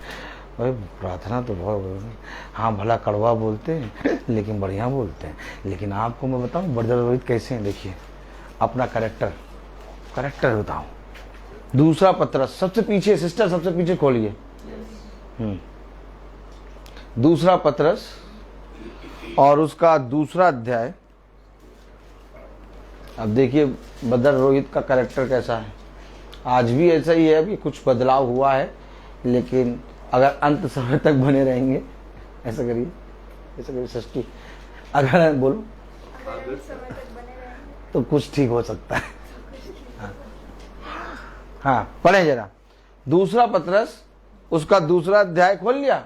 Speaker 2: भाई। प्रार्थना तो बहुत, हाँ भला कड़वा बोलते हैं लेकिन बढ़िया बोलते हैं। लेकिन आपको मैं बताऊं ब्रदर रोहित कैसे हैं। देखिए अपना करेक्टर बताऊं। दूसरा पत्रस, सबसे पीछे सिस्टर, सबसे पीछे खोलिए। दूसरा पत्रस और उसका दूसरा अध्याय। अब देखिए ब्रदर रोहित का करेक्टर कैसा है। आज भी ऐसा ही है, अभी कुछ बदलाव हुआ है, लेकिन अगर अंत समय तक बने रहेंगे, ऐसा करिए, ऐसा करिए सृष्टि, अगर बोलो तो कुछ ठीक हो सकता है। हाँ पढ़े जरा, दूसरा पतरस उसका दूसरा अध्याय खोल लिया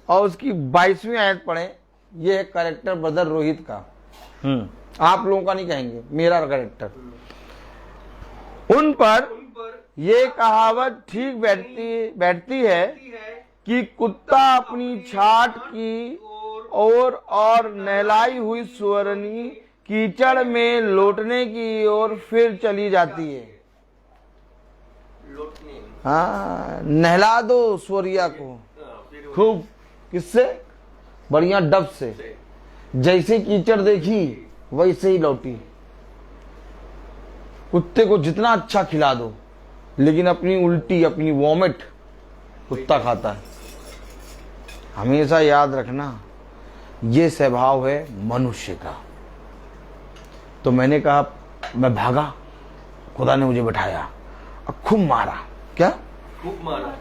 Speaker 2: और उसकी 22वीं आयत पढ़े। ये है कैरेक्टर ब्रदर रोहित का, आप लोगों का नहीं कहेंगे, मेरा कैरेक्टर। उन पर ये कहावत ठीक बैठती है कि कुत्ता अपनी छाट की और नहलाई हुई सुअरनी कीचड़ में लौटने की ओर फिर चली जाती है। हाँ, नहला दो सुअरिया को खूब, किससे? बढ़िया डब से। जैसे कीचड़ देखी वैसे ही लौटी। कुत्ते को जितना अच्छा खिला दो, लेकिन अपनी उल्टी, अपनी वॉमिट कुत्ता खाता है। हमेशा याद रखना, ये स्वभाव है मनुष्य का। तो मैंने कहा, मैं भागा, खुदा ने मुझे बैठाया और खूब मारा। क्या
Speaker 3: खूब मारा?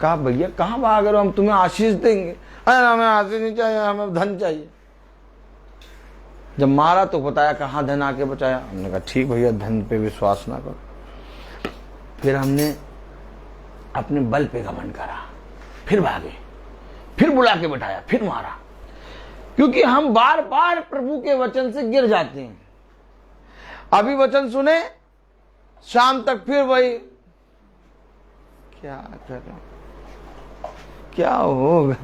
Speaker 2: कहा भैया कहाँ भाग रहे हो, हम तुम्हें आशीष देंगे। अरे हमें आशीष नहीं चाहिए, हमें धन चाहिए। जब मारा तो बताया कहाँ धन आके बचाया। हमने कहा ठीक भैया, धन पे विश्वास ना करो। फिर हमने अपने बल पे घमंड करा, फिर भागे, फिर बुला के बैठाया, फिर मारा। क्योंकि हम बार बार प्रभु के वचन से गिर जाते हैं। अभी वचन सुने, शाम तक फिर वही, क्या करें, क्या होगा।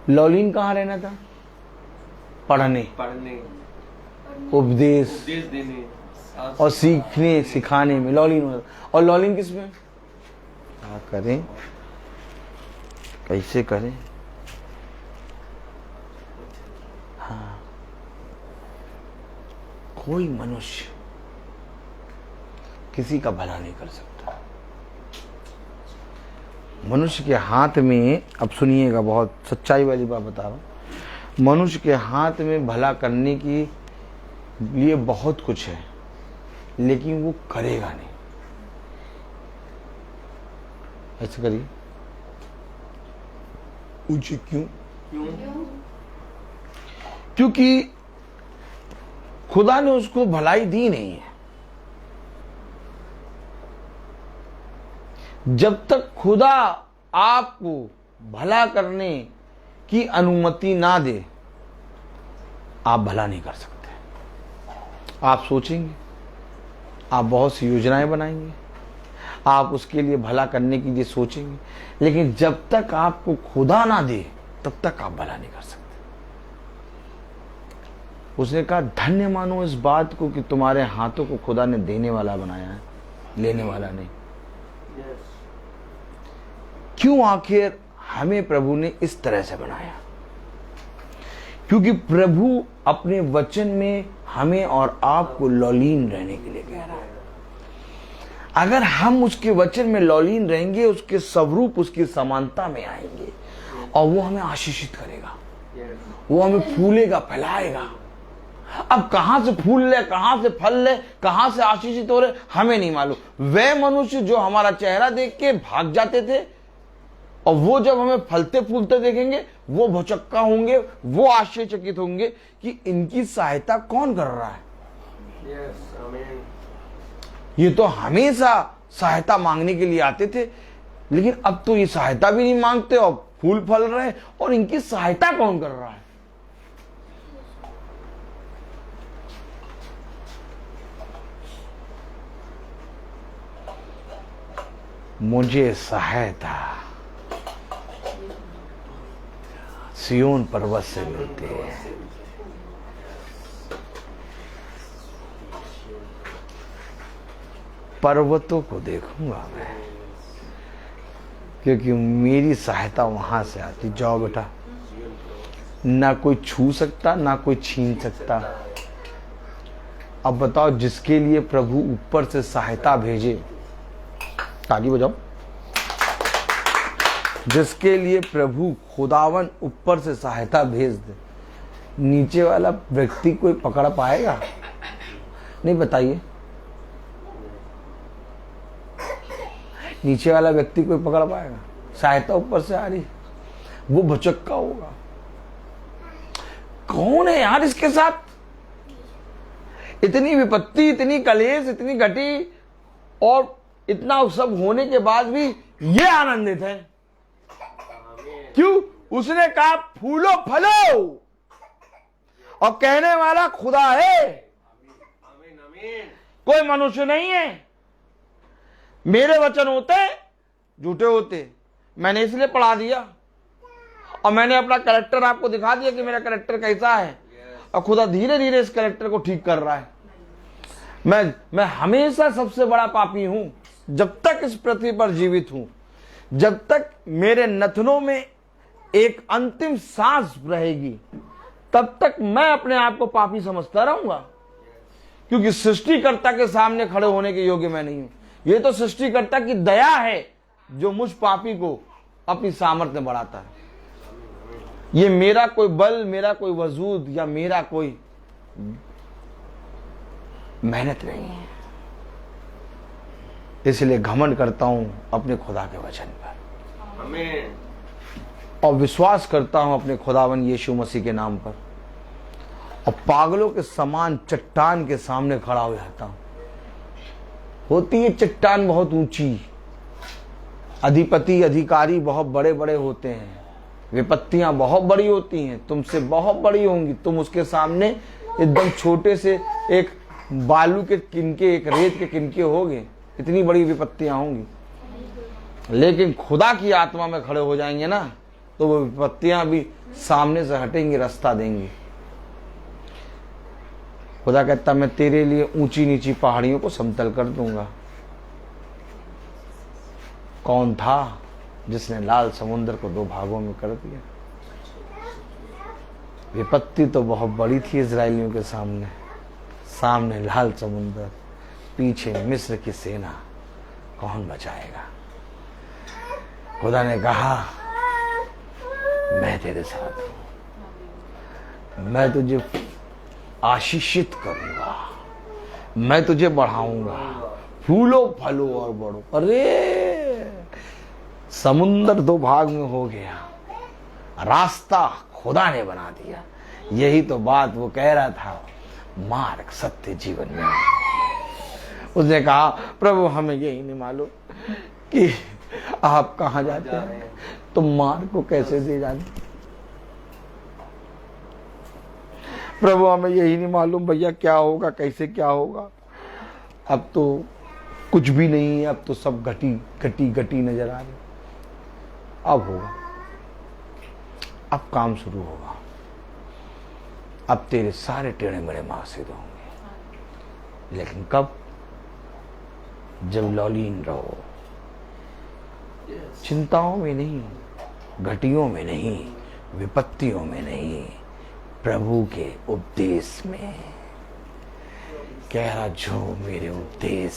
Speaker 2: लॉलिन कहाँ रहना था? पढ़ने, उपदेश
Speaker 3: देने
Speaker 2: और सीखने सिखाने में लॉलिन होता। और लॉलिन किस में? क्या करें, कैसे करें? हाँ, कोई मनुष्य किसी का भला नहीं कर सकता। मनुष्य के हाथ में, अब सुनिएगा, बहुत सच्चाई वाली बात बता रहा हूं, मनुष्य के हाथ में भला करने के लिए बहुत कुछ है, लेकिन वो करेगा नहीं। ऐसे करिए, पूछिए क्यों? क्योंकि खुदा ने उसको भलाई दी नहीं है। जब तक खुदा आपको भला करने की अनुमति ना दे, आप भला नहीं कर सकते। आप सोचेंगे, आप बहुत सी योजनाएं बनाएंगे, आप उसके लिए भला करने के लिए सोचेंगे, लेकिन जब तक आपको खुदा ना दे, तब तक आप भला नहीं कर सकते। उसने कहा, धन्य मानो इस बात को कि तुम्हारे हाथों को खुदा ने देने वाला बनाया है, लेने वाला नहीं। क्यों आखिर हमें प्रभु ने इस तरह से बनाया? क्योंकि प्रभु अपने वचन में हमें और आपको लौलीन रहने के लिए कह रहा है। अगर हम उसके वचन में लौलीन रहेंगे, उसके स्वरूप, उसकी समानता में आएंगे, और वो हमें आशीषित करेगा, वो हमें फूलेगा, फैलाएगा। अब कहां से फूल ले, कहां से फल ले, कहां से आशीषित हो रहे, हमें नहीं मालूम। वे मनुष्य जो हमारा चेहरा देख के भाग जाते थे, और वो जब हमें फलते फूलते देखेंगे, वो भौचक्का होंगे, वो आश्चर्यचकित होंगे कि इनकी सहायता कौन कर रहा है। ये तो हमेशा सहायता मांगने के लिए आते थे, लेकिन अब तो ये सहायता भी नहीं मांगते और फूल फल रहे हैं, और इनकी सहायता कौन कर रहा है? मुझे सहायता सियोन पर्वत से मिलती है। पर्वतों को देखूंगा मैं, क्योंकि मेरी सहायता वहां से आती। जाओ बेटा, ना कोई छू सकता, ना कोई छीन सकता। अब बताओ, जिसके लिए प्रभु ऊपर से सहायता भेजे, ताली बजाओ, जिसके लिए प्रभु खुदावन ऊपर से सहायता भेज दे, नीचे वाला व्यक्ति कोई पकड़ पाएगा? नहीं, बताइए, नीचे वाला व्यक्ति कोई पकड़ पाएगा? सहायता ऊपर से आ रही, वो भचक्का होगा। कौन है यार इसके साथ? इतनी विपत्ति, इतनी कलेश, इतनी घटी और इतना सब होने के बाद भी ये आनंदित है। क्यों? उसने कहा फूलो फलो, और कहने वाला खुदा है, कोई मनुष्य नहीं है। मेरे वचन होते झूठे होते, मैंने इसलिए पढ़ा दिया और मैंने अपना कैरेक्टर आपको दिखा दिया कि मेरा कैरेक्टर कैसा है, और खुदा धीरे धीरे इस कैरेक्टर को ठीक कर रहा है। मैं हमेशा सबसे बड़ा पापी हूं जब तक इस पृथ्वी पर जीवित हूं। जब तक मेरे नथनों में एक अंतिम सांस रहेगी तब तक मैं अपने आप को पापी समझता रहूंगा, क्योंकि सृष्टिकर्ता के सामने खड़े होने के योग्य मैं नहीं हूं। ये तो सृष्टिकर्ता की दया है जो मुझ पापी को अपनी सामर्थ्य में बढ़ाता है। ये मेरा कोई बल, मेरा कोई वजूद या मेरा कोई मेहनत नहीं है। इसलिए घमंड करता हूं अपने खुदा के वचन पर,
Speaker 3: आमीन।
Speaker 2: और विश्वास करता हूं अपने खुदावन यीशु मसीह के नाम पर, और पागलों के समान चट्टान के सामने खड़ा हो जाता हूं। होती है चट्टान बहुत ऊंची, अधिपति अधिकारी बहुत बड़े बड़े होते हैं, विपत्तियां बहुत बड़ी होती हैं, तुमसे बहुत बड़ी होंगी, तुम उसके सामने एकदम छोटे से एक बालू के किनके, एक रेत के किनके होगे। इतनी बड़ी विपत्तियां होंगी, लेकिन खुदा की आत्मा में खड़े हो जाएंगे ना तो वो विपत्तियां भी सामने से हटेंगी, रास्ता देंगी। खुदा कहता मैं तेरे लिए ऊंची नीची पहाड़ियों को समतल कर दूंगा। कौन था जिसने लाल समुद्र को दो भागों में कर दिया? विपत्ति तो बहुत बड़ी थी इजरायलियों के सामने, सामने लाल समुद्र, पीछे मिस्र की सेना, कौन बचाएगा? खुदा ने कहा मैं तेरे साथ हूं, मैं तुझे आशीषित करूंगा, मैं तुझे बढ़ाऊंगा, फूलो फलो और बढ़ो। अरे समुंदर दो भाग में हो गया, रास्ता खुदा ने बना दिया। यही तो बात वो कह रहा था, मार्ग सत्य जीवन में। उसने कहा प्रभु हमें यही नहीं मालूम कि आप कहां जाते हैं, तो मार्ग को कैसे दे जाते? प्रभु हमें यही नहीं मालूम भैया क्या होगा, कैसे क्या होगा। अब तो कुछ भी नहीं है, अब तो सब घटी घटी घटी नजर आ रही। अब होगा, अब काम शुरू होगा, अब तेरे सारे टेढ़े मेढ़े मासिद होंगे। लेकिन कब? जब लौलीन रहो, चिंताओं में नहीं, घटियों में नहीं, विपत्तियों में नहीं, प्रभु के उपदेश में। कह रहा जो मेरे उपदेश,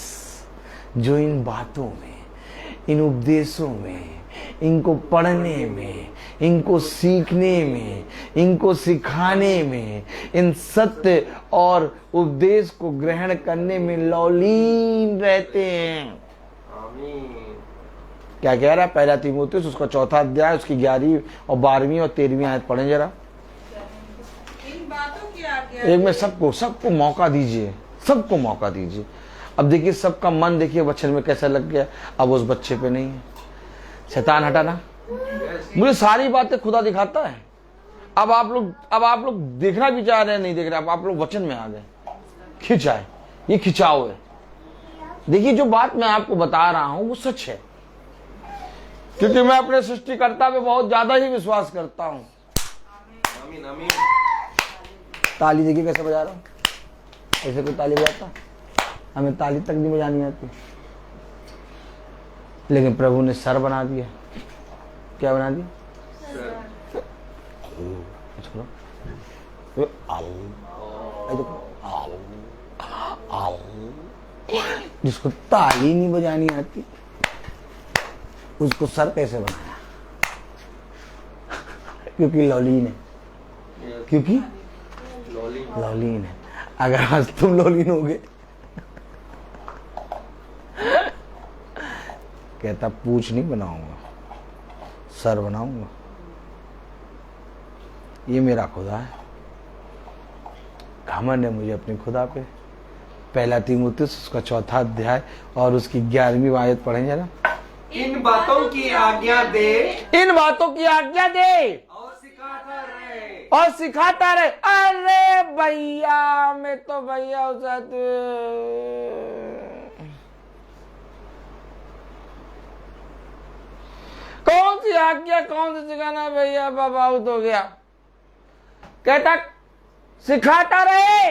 Speaker 2: जो इन बातों में, इन उपदेशों में, इनको पढ़ने में, इनको सीखने में, इनको सिखाने में, इन सत्य और उपदेश को ग्रहण करने में लौलीन रहते हैं।
Speaker 3: आमीन।
Speaker 2: क्या कह रहा है? पहला तीमुथियुस उसका 4 अध्याय, उसकी 11वीं और 12वीं और 13वीं आयत पढ़ें जरा।
Speaker 4: इन बातों की आज्ञा
Speaker 2: एक में सबको मौका दीजिए, सबको मौका दीजिए। अब देखिए सबका मन देखिए वचन में कैसा लग गया, अब उस बच्चे पे नहीं है। शैतान हटा ना, मुझे सारी बातें खुदा दिखाता है। अब आप लोग देखना भी चाह रहे हैं, नहीं देख रहे, अब आप लोग वचन में आ गए। खिंचाए, ये खिंचाव है। देखिए जो बात मैं आपको बता रहा हूं वो सच है, क्योंकि मैं अपने सृष्टिकर्ता पे बहुत ज्यादा ही विश्वास करता हूं।
Speaker 3: आमीन आमीन।
Speaker 2: ताली देखिए कैसे बजा रहा हूं, ऐसे कोई ताली बजाता? हमें ताली तक नहीं बजानी आती, लेकिन प्रभु ने सर बना दिया। क्या बना दिया? जिसको ताली नहीं बजानी आती उसको सर कैसे बनाया? क्योंकि लौलीन है, क्योंकि लौलीन है। अगर आज तुम लौलीन होगे, कहता पूछ नहीं बनाऊंगा, सर बनाऊंगा। ये मेरा खुदा है। घमंड है मुझे अपने खुदा पे। पहला तीमुथियुस उसका 4था अध्याय और उसकी 11वीं आयत पढ़ें जरा।
Speaker 3: इन बातों की आज्ञा दे
Speaker 2: इन बातों की आज्ञा दे
Speaker 3: और सिखाता रहे।
Speaker 2: और सिखाता रहे। अरे भैया मैं तो भैया उसे कौन सी आज्ञा कौन सी सिखाना भैया, बाबा आउट हो गया। कहता सिखाता रहे,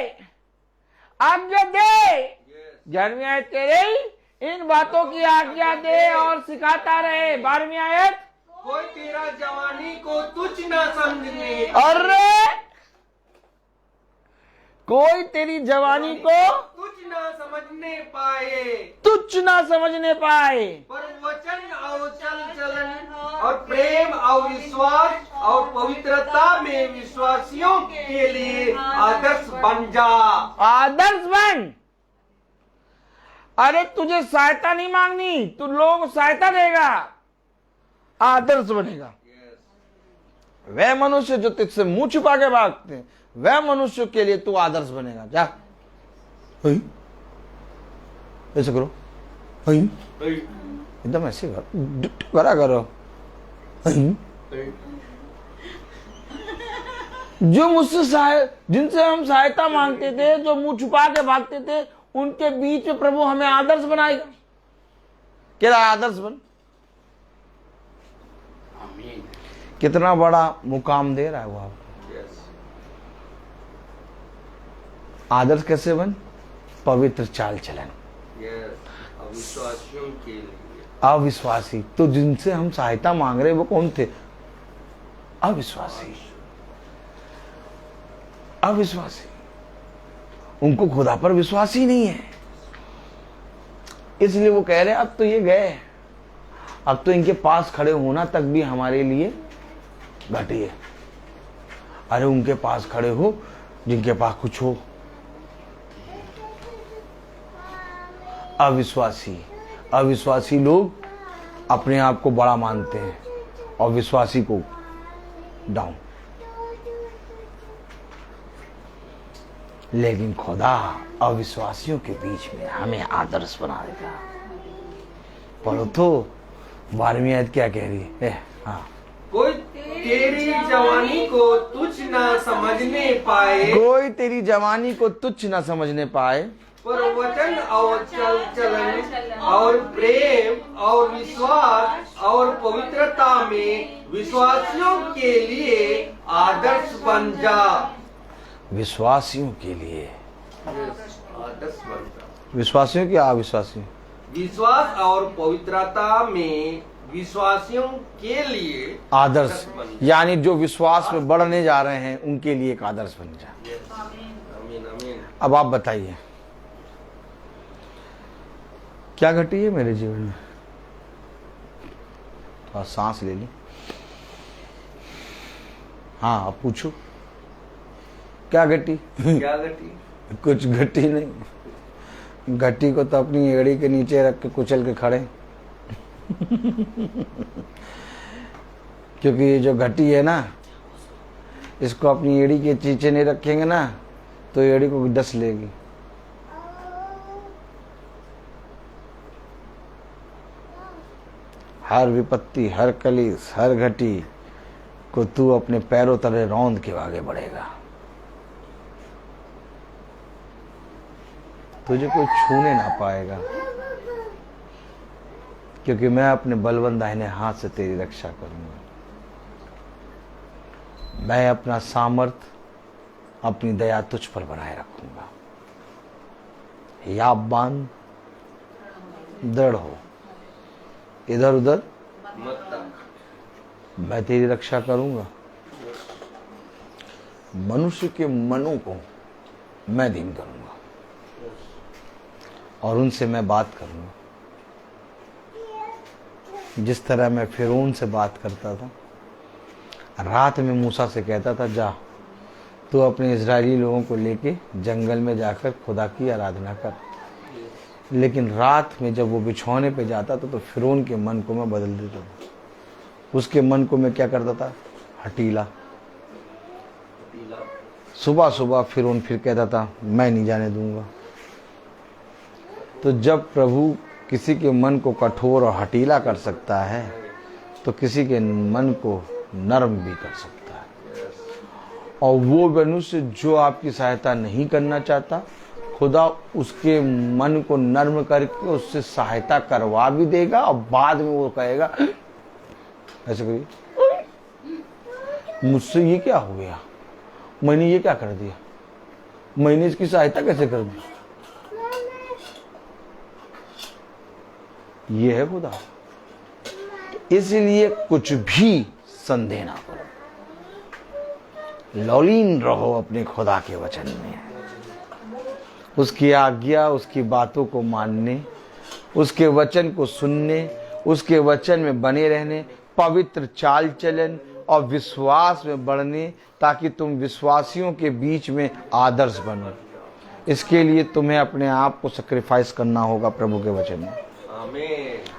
Speaker 2: आज्ञा दे, 11वीं आयत कह रही इन बातों की आज्ञा दे और सिखाता रहे। 12वीं आयत,
Speaker 3: कोई तेरा जवानी को तुच्छ न समझने
Speaker 2: अरे कोई तेरी जवानी को
Speaker 3: तुच्छ न समझने पाए,
Speaker 2: तुच्छ ना समझने पाए,
Speaker 3: पर वचन और चल चलन और प्रेम और विश्वास और पवित्रता में विश्वासियों के लिए आदर्श बन जा।
Speaker 2: आदर्श बन। अरे तुझे सहायता नहीं मांगनी, तू लोगों को सहायता देगा, आदर्श बनेगा। वह मनुष्य जो तुझसे मुंह छुपा के भागते हैं, वह मनुष्य के लिए तू आदर्श बनेगा। जा ऐसे करो, एकदम ऐसे करा करो। जो मुझसे जिनसे हम सहायता मांगते थे, जो मुंह छुपा के भागते थे, उनके बीच में प्रभु हमें आदर्श बनाएगा। क्या आदर्श बन। कितना बड़ा मुकाम दे रहा है वो आपको। आदर्श कैसे बन, पवित्र चाल चलन।
Speaker 3: अविश्वासियों के लिए।
Speaker 2: अविश्वासी तो जिनसे हम सहायता मांग रहे वो कौन थे, अविश्वासी। अविश्वासी, उनको खुदा पर विश्वास ही नहीं है, इसलिए वो कह रहे अब तो ये गए, अब तो इनके पास खड़े होना तक भी हमारे लिए घटिया। अरे उनके पास खड़े हो जिनके पास कुछ हो। अविश्वासी लोग अपने आप को बड़ा मानते हैं और विश्वासी को डाउन। लेकिन खुदा अविश्वासियों के बीच में हमें आदर्श बना देगा। पढ़ो तो 12वीं आयत क्या कह रही है। हाँ,
Speaker 3: कोई तेरी जवानी को तुच्छ न समझने पाए,
Speaker 2: कोई तेरी जवानी को तुच्छ न समझने पाए,
Speaker 3: पर वचन और चल चलन और प्रेम और विश्वास और पवित्रता में विश्वासियों के लिए आदर्श बन जा।
Speaker 2: विश्वासियों के लिए
Speaker 3: आदर्श बन जा।
Speaker 2: विश्वासियों की अविश्वासियों,
Speaker 3: विश्वास और पवित्रता में विश्वासियों के लिए
Speaker 2: आदर्श,
Speaker 3: बन
Speaker 2: यानी जो विश्वास में बढ़ने जा रहे हैं उनके लिए एक आदर्श बन जा।
Speaker 3: जा। आमीन आमीन।
Speaker 2: अब आप बताइए क्या घटी है मेरे जीवन में। थोड़ा सांस ले ली। हाँ अब पूछो क्या घटी।
Speaker 3: क्या घटी?
Speaker 2: कुछ घटी नहीं, घटी को तो अपनी एड़ी के नीचे रख के कुचल के खड़े। क्योंकि ये जो घटी है ना, इसको अपनी एड़ी के नीचे नहीं रखेंगे ना तो एड़ी को डस लेगी। हर विपत्ति, हर कलीस, हर घटी को तू अपने पैरों तले रौंद के आगे बढ़ेगा। तुझे कोई छूने ना पाएगा, क्योंकि मैं अपने बलवंत दाहिने हाथ से तेरी रक्षा करूंगा। मैं अपना सामर्थ, अपनी दया तुझ पर बनाए रखूंगा। याब बांध, दृढ़ हो, इधर उधर
Speaker 3: मत तक।
Speaker 2: मैं तेरी रक्षा करूंगा। मनुष्य के मनों को मैं दीन करूंगा और उनसे मैं बात करूंगा जिस तरह मैं फिरौन से बात करता था। रात में मूसा से कहता था जा तू अपने इजरायली लोगों को लेके जंगल में जाकर खुदा की आराधना कर। लेकिन रात में जब वो बिछौने पे जाता था तो फिरौन के मन को मैं बदल देता था। उसके मन को मैं क्या करता था, हटीला, सुबह सुबह फिर कहता था मैं नहीं जाने दूंगा। तो जब प्रभु किसी के मन को कठोर और हठीला कर सकता है तो किसी के मन को नर्म भी कर सकता है। और वो मनुष्य जो आपकी सहायता नहीं करना चाहता, खुदा उसके मन को नर्म करके उससे सहायता करवा भी देगा और बाद में वो कहेगा ऐसे करिए, मुझसे ये क्या हो गया, मैंने ये क्या कर दिया, मैंने इसकी सहायता कैसे कर दी। ये है खुदा। इसलिए कुछ भी संदेह ना करो, लौलीन रहो अपने खुदा के वचन में, उसकी आज्ञा, उसकी बातों को मानने, उसके वचन को सुनने, उसके वचन में बने रहने, पवित्र चाल चलन और विश्वास में बढ़ने, ताकि तुम विश्वासियों के बीच में आदर्श बनो। इसके लिए तुम्हें अपने आप को सैक्रिफाइस करना होगा प्रभु के वचन में,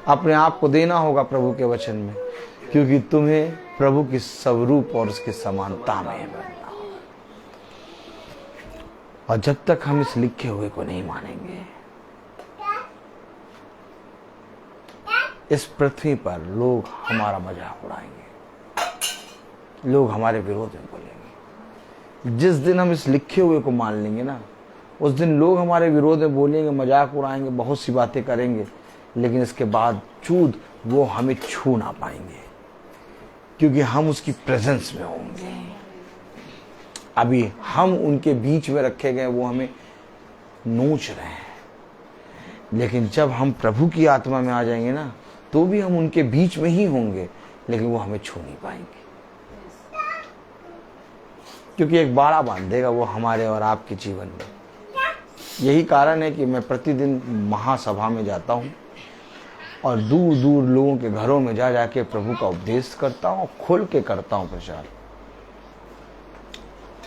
Speaker 2: अपने आप को देना होगा प्रभु के वचन में, क्योंकि तुम्हें प्रभु की स्वरूप और उसकी समानता में बनना होगा। और जब तक हम इस लिखे हुए को नहीं मानेंगे, इस पृथ्वी पर लोग हमारा मजाक उड़ाएंगे, लोग हमारे विरोध में बोलेंगे। जिस दिन हम इस लिखे हुए को मान लेंगे ना, उस दिन लोग हमारे विरोध में बोलेंगे, मजाक उड़ाएंगे, बहुत सी बातें करेंगे, लेकिन इसके बावजूद वो हमें छू ना पाएंगे, क्योंकि हम उसकी प्रेजेंस में होंगे। अभी हम उनके बीच में रखे गए, वो हमें नोच रहे हैं, लेकिन जब हम प्रभु की आत्मा में आ जाएंगे ना, तो भी हम उनके बीच में ही होंगे, लेकिन वो हमें छू नहीं पाएंगे, क्योंकि एक बाड़ा बांधेगा वो हमारे और आपके जीवन में। यही कारण है कि मैं प्रतिदिन महासभा में जाता हूँ और दूर दूर लोगों के घरों में जा जाके प्रभु का उपदेश करता हूँ, खुल के करता हूँ प्रचार,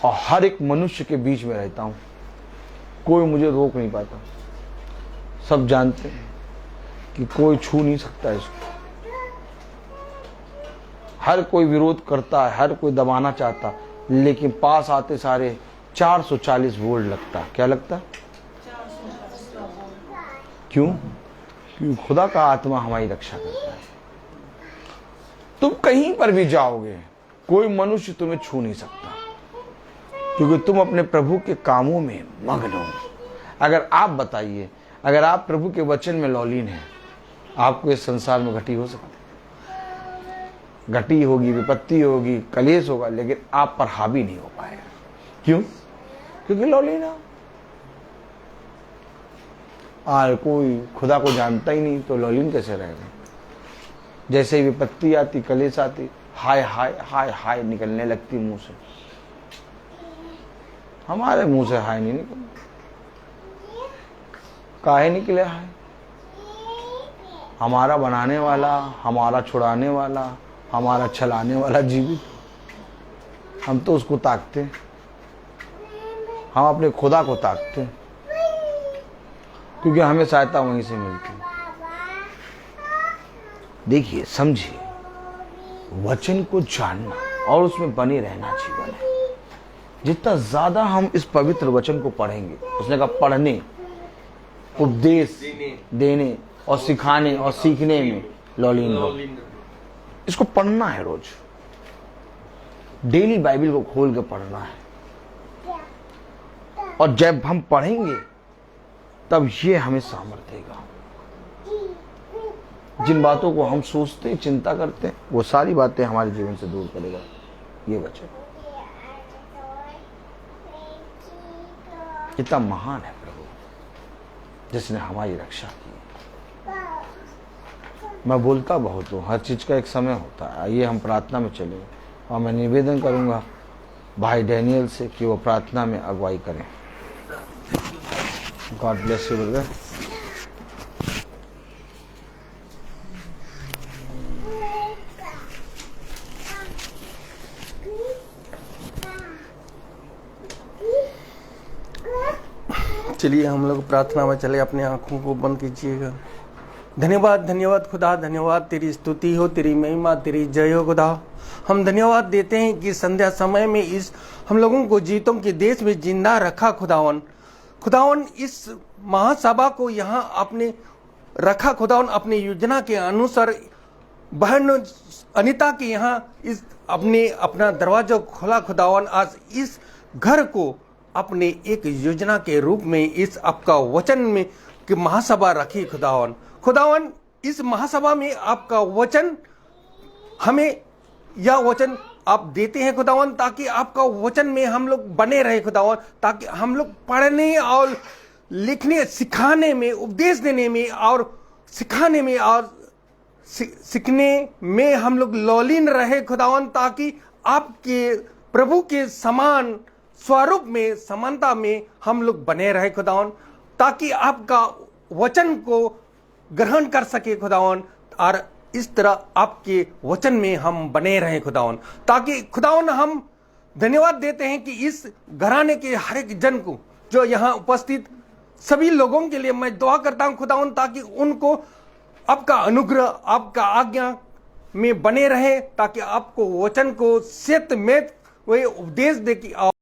Speaker 2: और हर एक मनुष्य के बीच में रहता हूँ। कोई मुझे रोक नहीं पाता, सब जानते हैं कि कोई छू नहीं सकता इसको। हर कोई विरोध करता है, हर कोई दबाना चाहता, लेकिन पास आते सारे 440 वोल्ट लगता। क्या लगता? क्यों? क्योंकि खुदा का आत्मा हमारी रक्षा करता है। तुम कहीं पर भी जाओगे, कोई मनुष्य तुम्हें छू नहीं सकता, क्योंकि तुम अपने प्रभु के कामों में मग्न हो। अगर आप बताइए, अगर आप प्रभु के वचन में लौलीन हैं, आपको इस संसार में घटी हो सकती है, घटी होगी, विपत्ति होगी, कलेश होगा, लेकिन आप पर हावी नहीं हो पाएगा। क्यों? क्योंकि लौलीन है। और कोई खुदा को जानता ही नहीं तो लौलीन कैसे रहेगा? जैसे ही विपत्ति आती, कलेश आती, हाय हाय हाय हाय निकलने लगती मुंह से। हमारे मुंह से हाय नहीं निकल, काहे निकले हाय? हमारा बनाने वाला, हमारा छुड़ाने वाला, हमारा छलाने वाला जीवित, हम तो उसको ताकते हैं, हम अपने खुदा को ताकते हैं, क्योंकि हमें सहायता वहीं से मिलती है। देखिए, समझिए, वचन को जानना और उसमें बने रहना जीवन है। जितना ज्यादा हम इस पवित्र वचन को पढ़ेंगे, उसने कहा पढ़ने, उपदेश देने और सिखाने और सीखने में लौलीन रहो। इसको पढ़ना है, रोज डेली बाइबल को खोल के पढ़ना है। और जब हम पढ़ेंगे तब ये हमें सामर्थ्य देगा। जिन बातों को हम सोचते हैं, चिंता करते हैं, वो सारी बातें हमारे जीवन से दूर करेगा ये वचन। कितना महान है प्रभु, जिसने हमारी रक्षा की। मैं बोलता बहुत हूँ, हर चीज का एक समय होता है। आइए हम प्रार्थना में चले, और मैं निवेदन करूंगा भाई डैनियल से कि वो प्रार्थना में अगुवाई करें। God bless you brother.
Speaker 3: चलिए हम लोग प्रार्थना में चले, अपने आंखों को बंद कीजिएगा। धन्यवाद धन्यवाद खुदा, धन्यवाद, तेरी स्तुति हो, तेरी महिमा, तेरी जय हो खुदा। हम धन्यवाद देते हैं कि संध्या समय में इस हम लोगों को जीतों के देश में जिंदा रखा खुदावन। खुदावन इस महासभा को यहाँ आपने रखा खुदावन, अपनी योजना के अनुसार बहन अनीता के यहाँ इस अपना दरवाजा खोला खुदावन। आज इस घर को अपने एक योजना के रूप में इस आपका वचन में कि महासभा रखी खुदावन। खुदावन इस महासभा में आपका वचन हमें यह वचन आप देते हैं खुदावन, ताकि आपका वचन में हम लोग बने रहे खुदावन, ताकि हम लोग पढ़ने और लिखने सिखाने में, उपदेश देने में और सिखाने में और सीखने में हम लोग लौलीन रहे खुदावन, ताकि आपके प्रभु के समान स्वरूप में, समानता में हम लोग बने रहे खुदावन, ताकि आपका वचन को ग्रहण कर सके खुदावन, और इस तरह आपके वचन में हम बने रहे खुदावन। ताकि खुदावन हम धन्यवाद देते हैं कि इस घराने के हर एक जन को, जो यहाँ उपस्थित सभी लोगों के लिए मैं दुआ करता हूँ खुदावन, ताकि उनको आपका अनुग्रह, आपका आज्ञा में बने रहे, ताकि आपको वचन को सत्य में वही उपदेश दे कि